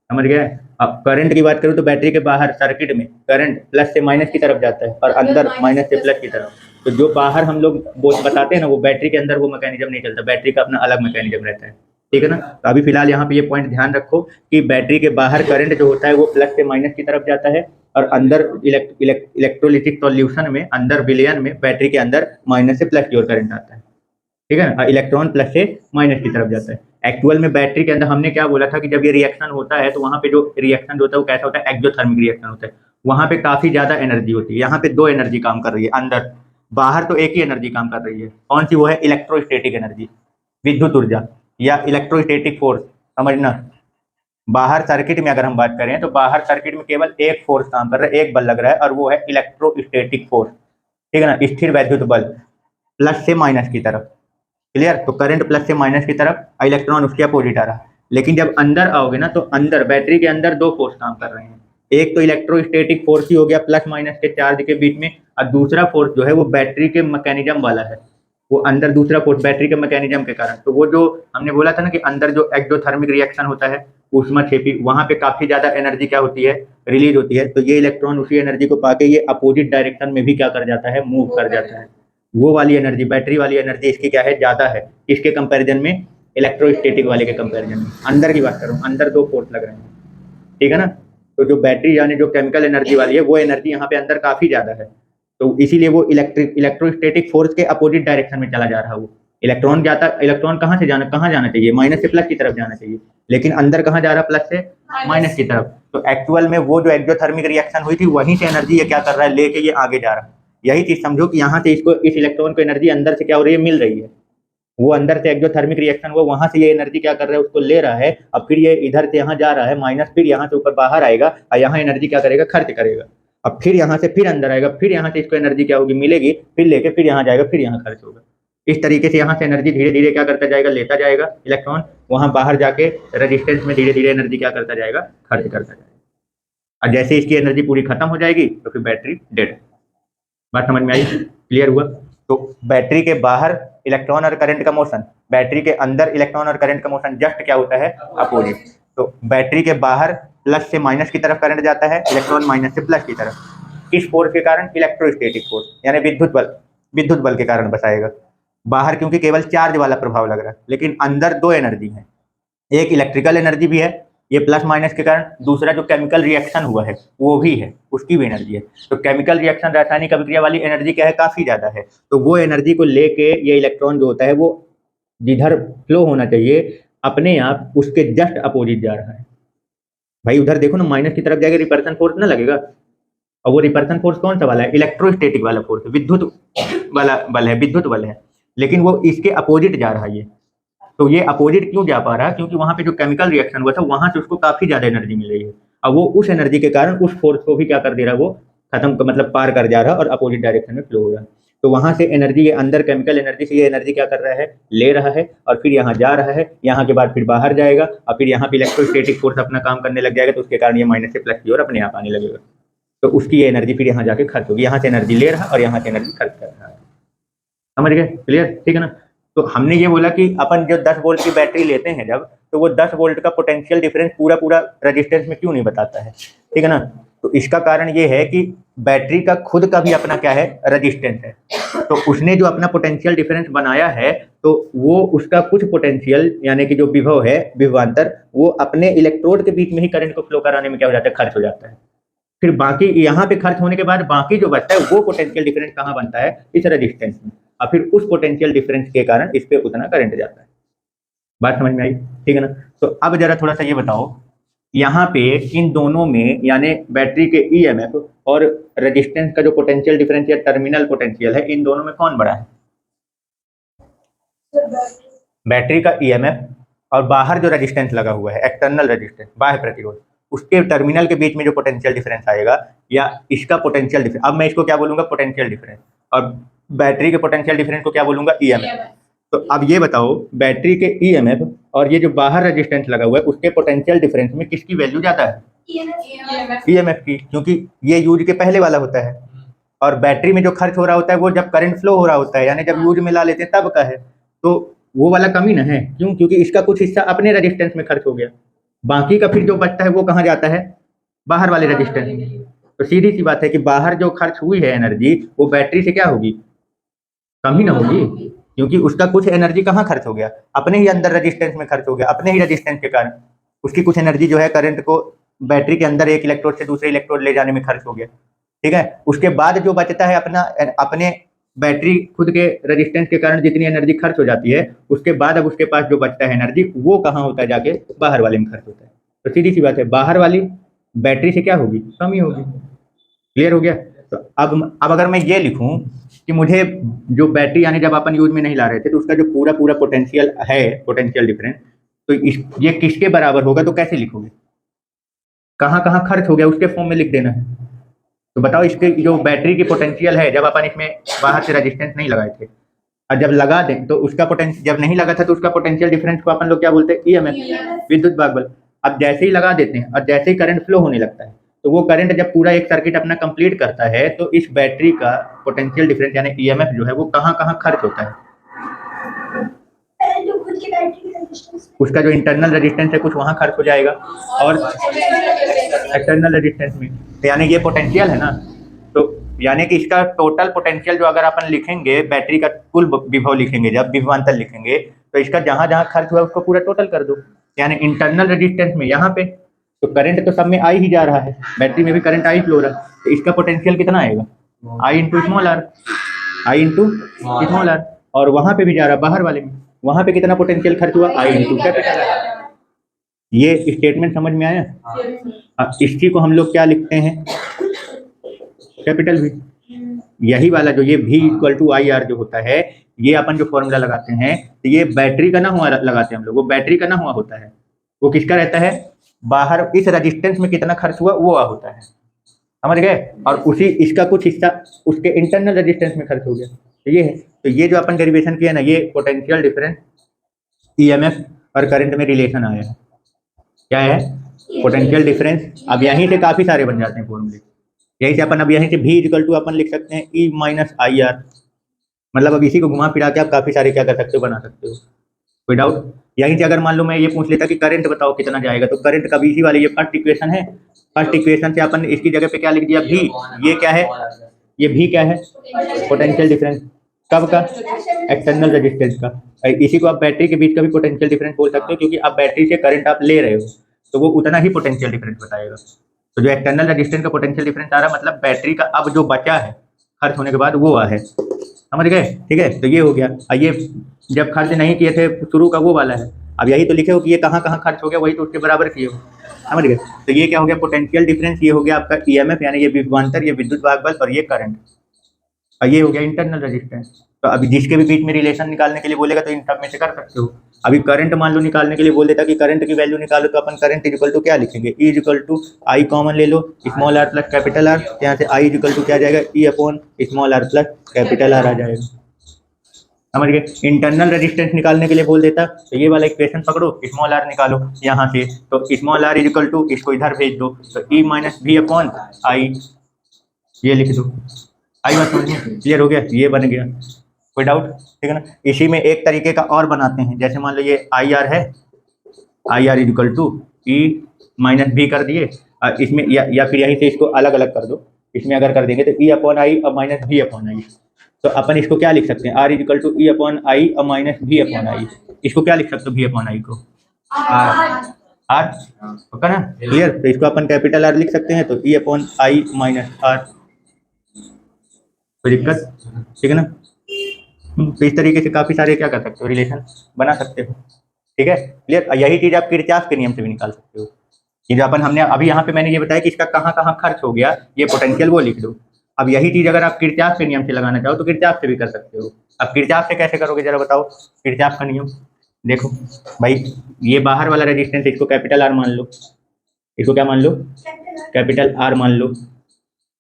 समझ गए? अब करंट की बात करूं तो बैटरी के बाहर सर्किट में करंट प्लस से माइनस की तरफ जाता है और अंदर माइनस से प्लस की तरफ। तो जो बाहर हम लोग बताते हैं ना, वो बैटरी के अंदर वो मैकेनिज्म नहीं चलता, बैटरी का अपना अलग मैकेनिज्म रहता है, ठीक है ना। तो अभी फिलहाल यहाँ पे ये पॉइंट ध्यान रखो कि बैटरी के बाहर करंट जो होता है वो प्लस से माइनस की तरफ जाता है, और अंदर इलेक्ट्रोलिटिक सॉल्यूशन में, अंदर विलयन में, बैटरी के अंदर माइनस से प्लस की ओर करंट आता है, ठीक है ना। इलेक्ट्रॉन प्लस से माइनस की तरफ जाता है। एक्चुअल में बैटरी के अंदर हमने क्या बोला था कि जब ये रिएक्शन होता है तो वहाँ पे जो रिएक्शन होता है वो कैसा होता है, एक्सोथर्मिक रिएक्शन होता है, वहाँ पे काफी ज्यादा एनर्जी होती है। यहाँ पे दो एनर्जी काम कर रही है अंदर, बाहर तो एक ही एनर्जी काम कर रही है। कौन सी? वो है इलेक्ट्रोस्टैटिक एनर्जी, विद्युत ऊर्जा या इलेक्ट्रोस्टैटिक फोर्स, समझना। बाहर सर्किट में अगर हम बात करें तो बाहर सर्किट में केवल एक फोर्स काम कर रहा है, एक बल लग रहा है, और वो है इलेक्ट्रोस्टैटिक फोर्स, ठीक है ना, स्थिर वैद्युत बल, प्लस से माइनस की तरफ। क्लियर? तो करंट प्लस से माइनस की तरफ, इलेक्ट्रॉन उसके अपोजिट आ रहा है। लेकिन जब अंदर आओगे ना तो अंदर बैटरी के अंदर दो फोर्स काम कर रहे हैं, एक तो इलेक्ट्रोस्टैटिक फोर्स ही हो गया प्लस माइनस के चार्ज के बीच में, और दूसरा फोर्स जो है वो बैटरी के मैकेनिज्म वाला है, वो अंदर दूसरा फोर्स बैटरी के मैकेनिज्म के कारण। तो वो जो हमने बोला था ना कि अंदर जो एक्सोथर्मिक रिएक्शन होता है ऊष्माक्षेपी, वहां पे काफी ज्यादा एनर्जी क्या होती है, रिलीज होती है। तो ये इलेक्ट्रॉन उसी एनर्जी को पाके ये अपोजिट डायरेक्शन में भी क्या कर जाता है, मूव कर जाता है। वो वाली एनर्जी, बैटरी वाली एनर्जी इसकी क्या है, ज्यादा है इसके कंपैरिजन में, इलेक्ट्रोस्टैटिक वाले के कंपैरिजन में। अंदर की बात कर रहा हूँ, अंदर दो फोर्स लग रहे हैं, ठीक है ना। तो जो बैटरी यानी जो केमिकल एनर्जी वाली है वो एनर्जी यहाँ पे अंदर काफी ज्यादा है, तो इसीलिए वो इलेक्ट्रोस्टैटिक फोर्स के अपोजिट डायरेक्शन में चला जा रहा है। वो इलेक्ट्रॉन जाता, इलेक्ट्रॉन कहाँ जाना चाहिए, माइनस से प्लस की तरफ जाना चाहिए, लेकिन अंदर कहाँ जा रहा है, प्लस से माइनस की तरफ। तो एक्चुअल में वो जो एक्सोथर्मिक रिएक्शन हुई थी वहीं से एनर्जी ये क्या कर रहा है, लेके ये आगे जा रहा है। यही चीज समझो कि यहाँ से इसको, इस इलेक्ट्रॉन को एनर्जी अंदर से क्या हो रही है, मिल रही है। वो अंदर से एक्सोथर्मिक रिएक्शन हुआ, वहां से ये एनर्जी क्या कर रहा है, उसको ले रहा है, अब फिर ये इधर से यहाँ जा रहा है माइनस, फिर यहाँ से ऊपर बाहर आएगा और यहाँ एनर्जी क्या करेगा, खर्च करेगा। अब फिर यहाँ से फिर अंदर आएगा, फिर यहाँ से इसको एनर्जी क्या होगी, मिलेगी, फिर लेके फिर यहाँ जाएगा, फिर यहाँ खर्च होगा। इस तरीके से यहाँ से एनर्जी धीरे धीरे क्या करता जाएगा, लेता जाएगा इलेक्ट्रॉन, वहां बाहर जाके रेजिस्टेंस में धीरे धीरे एनर्जी क्या करता जाएगा, खर्च करता जाएगा। और जैसे इसकी एनर्जी पूरी खत्म हो जाएगी तो फिर बैटरी डेड। बात समझ में आई? क्लियर हुआ? तो बैटरी के बाहर इलेक्ट्रॉन और करंट का मोशन, बैटरी के अंदर इलेक्ट्रॉन और करंट का मोशन जस्ट क्या होता है, अपोजिट। तो बैटरी के बाहर प्लस से माइनस की तरफ करंट जाता है, इलेक्ट्रॉन माइनस से प्लस की तरफ। किस फोर्स के कारण, इलेक्ट्रोस्टैटिक फोर्स, यानी विद्युत बल के कारण बसाएगा। बाहर क्योंकि केवल चार्ज वाला प्रभाव लग रहा है, लेकिन अंदर दो एनर्जी है, एक इलेक्ट्रिकल एनर्जी भी है ये प्लस माइनस के कारण, दूसरा जो केमिकल रिएक्शन हुआ है वो भी है, उसकी भी एनर्जी है। तो केमिकल रिएक्शन, रासायनिक अभिक्रिया वाली एनर्जी क्या है, काफी ज्यादा है। तो वो एनर्जी को लेके ये इलेक्ट्रॉन जो होता है वो जिधर फ्लो होना चाहिए अपने आप उसके जस्ट अपोजिट जा रहा है। भाई उधर देखो ना, माइनस की तरफ जाएगा, रिपल्सन फोर्स ना लगेगा, और वो रिपल्सन फोर्स कौन सा वाला है, इलेक्ट्रोस्टैटिक वाला फोर्स, विद्युत वाला बल है, विद्युत बल है, लेकिन वो इसके अपोजिट जा रहा है ये। तो ये अपोजिट क्यों जा पा रहा है, क्योंकि वहां पे जो केमिकल रिएक्शन हुआ था वहां से उसको काफी ज्यादा एनर्जी मिल रही है, और वो उस एनर्जी के कारण उस फोर्स को भी क्या कर दे रहा है, वो खत्म, मतलब पार कर जा रहा है और अपोजिट डायरेक्शन में फ्लो हो रहा है। तो वहां से एनर्जी, ये अंदर केमिकल एनर्जी से ये एनर्जी क्या कर रहा है, ले रहा है, और फिर यहाँ जा रहा है, यहाँ के बाद फिर बाहर जाएगा, और फिर यहाँ पे इलेक्ट्रोस्टैटिक फोर्स अपना काम करने लग जाएगा, तो उसके कारण ये माइनस से प्लस की ओर अपने आप आने लगेगा। तो उसकी ये एनर्जी फिर यहाँ जाके खर्च होगी, यहाँ से एनर्जी ले रहा है और यहाँ से एनर्जी खर्च कर रहा है। समझ गए? क्लियर? ठीक है ना। तो हमने ये बोला कि अपन जो 10 वोल्ट की बैटरी लेते हैं जब, तो वो 10 वोल्ट का पोटेंशियल डिफरेंस पूरा रेजिस्टेंस में क्यों नहीं बताता है, ठीक है ना। तो इसका कारण ये है कि बैटरी का खुद का भी अपना क्या है, रेजिस्टेंस है। तो उसने जो अपना पोटेंशियल डिफरेंस बनाया है, तो वो उसका कुछ पोटेंशियल यानी कि जो विभव है, विभवांतर, वो अपने इलेक्ट्रोड के बीच में ही करंट को फ्लो कराने में क्या हो जाता है, खर्च हो जाता है। फिर बाकी यहाँ पे खर्च होने के बाद बाकी जो बचता है वो पोटेंशियल डिफरेंस कहाँ बनता है, इस रेजिस्टेंस में, और फिर उस पोटेंशियल डिफरेंस के कारण इस पे उतना करंट जाता है। बात समझ में आई? ठीक है ना। तो अब जरा थोड़ा सा ये बताओ, यहाँ पे इन दोनों में यानी बैटरी के ईएमएफ और रेजिस्टेंस का जो पोटेंशियल डिफरेंस या टर्मिनल पोटेंशियल है, इन दोनों में कौन बड़ा है? बैटरी का ईएमएफ और बाहर जो रेजिस्टेंस लगा हुआ है, एक्सटर्नल रेजिस्टेंस, बाह्य प्रतिरोध, उसके टर्मिनल के बीच में जो पोटेंशियल डिफरेंस आएगा, या इसका पोटेंशियल डिफरेंस, अब मैं इसको क्या बोलूंगा, पोटेंशियल डिफरेंस, और बैटरी के पोटेंशियल डिफरेंस को क्या बोलूंगा, ईएमएफ। तो अब ये बताओ, बैटरी के ईएमएफ और ये जो बाहर रेजिस्टेंस लगा हुआ है उसके पोटेंशियल डिफरेंस में किसकी वैल्यू ज्यादा है? ईएमएफ की, क्योंकि ये यूज के पहले वाला होता है, और बैटरी में जो खर्च हो रहा होता है वो जब करंट फ्लो हो रहा होता है, यानी जब यूज में ला लेते हैं तब का है, तो वो वाला कमी ना है। क्यों? क्योंकि इसका कुछ हिस्सा अपने रेजिस्टेंस में खर्च हो गया, बाकी का फिर जो बचता है वो कहाँ जाता है, बाहर वाले रेजिस्टेंस में। तो सीधी सी बात है कि बाहर जो खर्च हुई है एनर्जी, वो बैटरी से क्या होगी, कम ही ना होगी, क्योंकि उसका कुछ एनर्जी कहाँ खर्च हो गया, अपने ही अंदर रेजिस्टेंस में खर्च हो गया, अपने ही रेजिस्टेंस के कारण उसकी कुछ एनर्जी जो है करंट को बैटरी के अंदर एक इलेक्ट्रोड से दूसरे इलेक्ट्रोड ले जाने में खर्च हो गया, ठीक है। उसके बाद जो बचता है अपने बैटरी खुद के रेजिस्टेंस के कारण जितनी एनर्जी खर्च हो जाती है, उसके बाद अब उसके पास जो बचता है एनर्जी, वो कहाँ होता है, जाके बाहर वाले में खर्च होता है। तो सीधी सी बात है, बाहर वाली बैटरी से क्या होगी, कम ही होगी। क्लियर हो गया? तो अब अगर मैं ये लिखूं कि मुझे जो बैटरी यानी जब अपन यूज में नहीं ला रहे थे, तो उसका जो पूरा पोटेंशियल है, पोटेंशियल डिफरेंस, तो ये किसके बराबर होगा, तो कैसे लिखोगे, कहाँ कहाँ खर्च हो गया उसके फॉर्म में लिख देना है। तो बताओ इसके जो बैटरी की पोटेंशियल है, जब अपन इसमें बाहर से रेजिस्टेंस नहीं लगाए थे और जब लगा दें तो उसका पोटेंशियल, जब नहीं लगा था तो उसका पोटेंशियल डिफरेंस को अपन लोग क्या बोलते हैं, ईएमएफ, विद्युत भाग बल। अब जैसे ही लगा देते हैं और जैसे ही करंट फ्लो होने लगता है, तो वो करंट जब पूरा एक सर्किट अपना कंप्लीट करता है तो इस बैटरी का पोटेंशियल डिफरेंस यानी ईएमएफ जो है वो कहाँ कहाँ खर्च होता है, उसका जो इंटरनल रेजिस्टेंस है कुछ वहाँ खर्च हो जाएगा और एक्सटर्नल रेजिस्टेंस में। तो यानी ये पोटेंशियल है ना, तो यानी कि इसका टोटल पोटेंशियल जो अगर अपन लिखेंगे, बैटरी का कुल विभव लिखेंगे, जब विभवांतर लिखेंगे तो इसका जहाँ जहाँ खर्च हुआ उसको पूरा टोटल कर दो, यानी इंटरनल रेजिस्टेंस में यहाँ पे तो करंट तो सब में आई ही जा रहा है, बैटरी में भी करंट आई फ्लो रहा है, तो इसका पोटेंशियल कितना आएगा, I into small r, I into small r. और वहां पे भी जा रहा है बाहर वाले में, वहां पे कितना पोटेंशियल खर्च हुआ, आई इंटू कैपिटल आर। ये स्टेटमेंट समझ में आया। इसी को हम लोग क्या लिखते हैं, कैपिटल भी। यही वाला जो ये V equal to I R जो होता है, ये अपन जो फॉर्मूला लगाते हैं तो ये बैटरी का ना हुआ लगाते हैं हम लोग, वो बैटरी का ना हुआ होता है, वो किसका रहता है, बाहर इस रेजिस्टेंस में कितना खर्च हुआ वो होता है, समझ गए। और उसी इसका कुछ हिस्सा उसके इंटरनल रेजिस्टेंस में खर्च हो गया, तो ये है। तो ये जो अपन डेरिवेशन किया ना, ये पोटेंशियल डिफरेंस ईएमएफ और करंट में रिलेशन आया है, क्या है, पोटेंशियल डिफरेंस। अब यहीं से काफी सारे बन जाते हैं फॉर्मूले, यहीं से अपन अब यहीं से V इक्वल टू अपन लिख सकते हैं E माइनस आई आर, मतलब अब इसी को घुमा फिरा के आप काफी सारे क्या कर सकते हो, बना सकते हो, कोई डाउट। यहीं से अगर मान लो मैं ये पूछ लेता कि करंट बताओ कितना जाएगा, तो करंट का भी इसी वाले, ये फर्स्ट इक्वेशन है, फर्स्ट इक्वेशन से अपन इसकी जगह पे क्या लिख दिया, V। ये क्या है, ये V क्या है, पोटेंशियल डिफरेंस, कब का, एक्सटर्नल रेजिस्टेंस का। इसी को आप बैटरी के बीच का भी पोटेंशियल डिफरेंस बोल सकते हो, क्योंकि आप बैटरी से करंट आप ले रहे हो तो वो उतना ही पोटेंशियल डिफरेंस बताएगा। तो जो एक्सटर्नल रेजिस्टेंस का पोटेंशियल डिफरेंस आ रहा है, मतलब बैटरी का अब जो बचा है खर्च होने के बाद वो है, समझ गए, ठीक है। तो ये हो गया। और ये जब खर्च नहीं किए थे शुरू का वो वाला है, अब यही तो लिखे हो कि ये कहाँ कहाँ खर्च हो गया, वही तो उसके बराबर किए हो, समझ गए। तो ये क्या हो गया, पोटेंशियल डिफरेंस, ये हो गया आपका ईएमएफ यानी ये विभवांतर, ये विद्युत भाग बल, और ये करंट, और ये हो गया इंटरनल रेजिस्टेंस। तो अभी जिसके भी बीच में रिलेशन निकालने के लिए बोलेगा तो इन सब में से कर सकते हो। अभी करंट मान लो निकालने के लिए बोल देता कि करंट की वैल्यू निकालो, तो अपन करंट इक्वल टू क्या लिखेंगे, E equal to I common ले लो, small r plus capital R, यहाँ से I इक्वल टू क्या आ जाएगा, E upon small r plus capital R आ जाएगा, समझ गए। इंटरनल रेजिस्टेंस निकालने के लिए बोल देता तो ये वाला इक्वेशन पकड़ो, स्मॉल आर निकालो यहाँ से, तो स्मॉल आर इक्वल टू इसको इधर भेज दो, तो E minus V upon I, ये लिख दो। आई बात समझ में क्लियर हो गया, ये बन गया, कोई डाउट, ठीक है ना। इसी में एक तरीके का और बनाते हैं, जैसे मान लो ये आई आर है, I R equal to E minus V कर दिए, और इसमें या फिर यहीं से इसको अलग अलग कर दो, इसमें अगर कर देंगे तो E अपॉन आई और माइनस V अपॉन आई, तो अपन इसको क्या लिख सकते हैं, R equal to E upon I और माइनस V अपॉन आई। इसको क्या लिख सकते हो, V अपॉन आई को R, पक्का ना, क्लियर। तो इसको अपन कैपिटल R लिख सकते हैं, तो E upon I minus R, कोई दिक्कत, ठीक है ना। तो इस तरीके से काफी सारे क्या कर सकते हो, रिलेशन बना सकते हो, ठीक है, क्लियर। यही चीज आप किरचॉफ के नियम से भी निकाल सकते हो। ये जो अपन हमने अभी यहाँ पे मैंने ये बताया कि इसका कहाँ कहाँ खर्च हो गया, ये पोटेंशियल वो लिख दो। अब यही चीज अगर आप किरचॉफ के नियम से लगाना चाहो तो किरचॉफ से भी कर सकते हो। अब किरचॉफ से कैसे करोगे जरा बताओ, किरचॉफ का नियम देखो भाई, ये बाहर वाला रेजिस्टेंस इसको कैपिटल आर मान लो, इसको क्या मान लो, कैपिटल आर मान लो,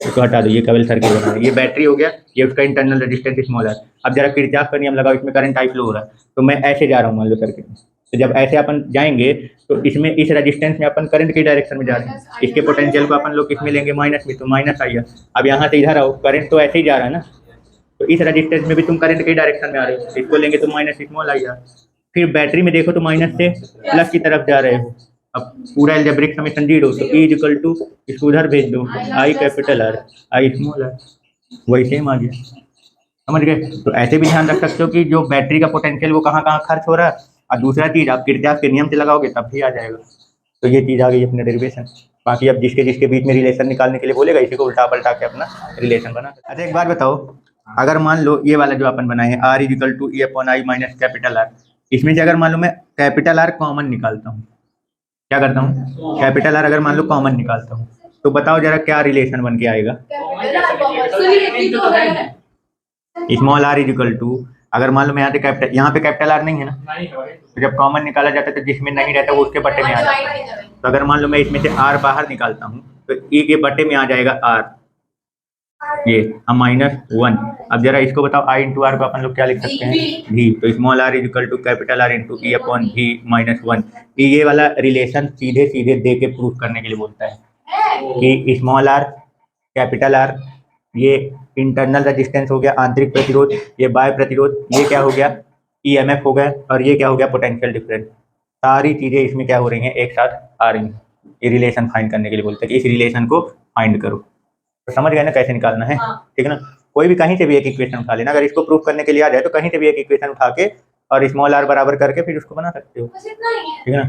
इसको हटा दो, ये केवल सर्किट बना है, ये बैटरी हो गया, ये उसका इंटरनल रेजिस्टेंस स्मॉल आर। अब जरा किरचॉफ का नियम लगाओ, इसमें करंट आई फ्लो हो रहा है, तो मैं ऐसे जा रहा हूँ मान लो सर्किट में, तो जब ऐसे अपन जाएंगे तो इसमें इस रेजिस्टेंस में अपन करंट की डायरेक्शन में जा रहे हैं, इसके पोटेंशियल को अपन लोग किसमें लेंगे, माइनस में, तो माइनस आई है। अब यहाँ से इधर आओ, करंट तो ऐसे ही जा रहा है ना, तो इस रेजिस्टेंस में भी तुम करंट की डायरेक्शन में आ रहे हो, इसको लेंगे तो माइनस स्मॉल आई आर। फिर बैटरी में देखो तो माइनस से प्लस की तरफ जा रहे हो, अब पूरा एल्जेब्रिक समीकरण जीरो, तो E इक्वल टू इसको उधर भेज दो, I capital R I small R, वही सेम आ गया, समझ गए। तो ऐसे भी ध्यान रख सकते हो कि जो बैटरी का पोटेंशियल वो कहाँ कहाँ खर्च हो रहा है, और दूसरा चीज आप किरचॉफ के नियम से लगाओगे तब भी आ जाएगा। तो ये चीज आ गई अपने डेरिवेशन। बाकी अब जिसके जिसके बीच में रिलेशन निकालने के लिए बोलेगा, इसी को उल्टा पलटा के अपना रिलेशन बना। अच्छा एक बात बताओ, अगर मान लो ये वाला जो अपन बनाए हैं R equal to E upon I minus capital R, इसमें से अगर मान लो मैं कैपिटल आर कॉमन निकालता हूँ, क्या करता हूँ, कैपिटल आर अगर मान लो कॉमन निकालता हूँ, तो बताओ जरा क्या रिलेशन बन के आएगा, small R is equal to अगर मान लो मैं यहाँ पे कैपिटल आर नहीं है ना, तो जब कॉमन निकाला जाता है तो जिसमें नहीं रहता वो उसके बटे में आ जाता है। तो अगर मान लो मैं इसमें से आर बाहर निकालता हूँ तो ई के बटे में आ जाएगा आर, ये हम -1। अब जरा इसको बताओ, आई इंटू आर को अपन लोग क्या लिख सकते हैं, भी। तो small R is equal to capital R into E upon भी -1। ये वाला रिलेशन सीधे सीधे दे के प्रूफ करने के लिए बोलता है कि स्मॉल आर, कैपिटल आर, ये इंटरनल रेजिस्टेंस हो गया, आंतरिक प्रतिरोध, ये बाह्य प्रतिरोध, ये क्या हो गया, ईएमएफ हो गया, और ये क्या हो गया, पोटेंशियल डिफरेंस। सारी चीजें इसमें क्या हो रही हैं, एक साथ आ रही हैं। ये रिलेशन फाइंड करने के लिए बोलते हैं कि इस रिलेशन को फाइंड करो। तो समझ गए ना कैसे निकालना है, ठीक है ना। कोई भी कहीं से भी एक इक्वेशन उठा लेना, अगर इसको प्रूफ करने के लिए आ जाए तो कहीं से भी एक इक्वेशन उठा के और स्मॉल आर बराबर करके फिर उसको बना सकते हो, बस इतना ही है। ठीक है ना।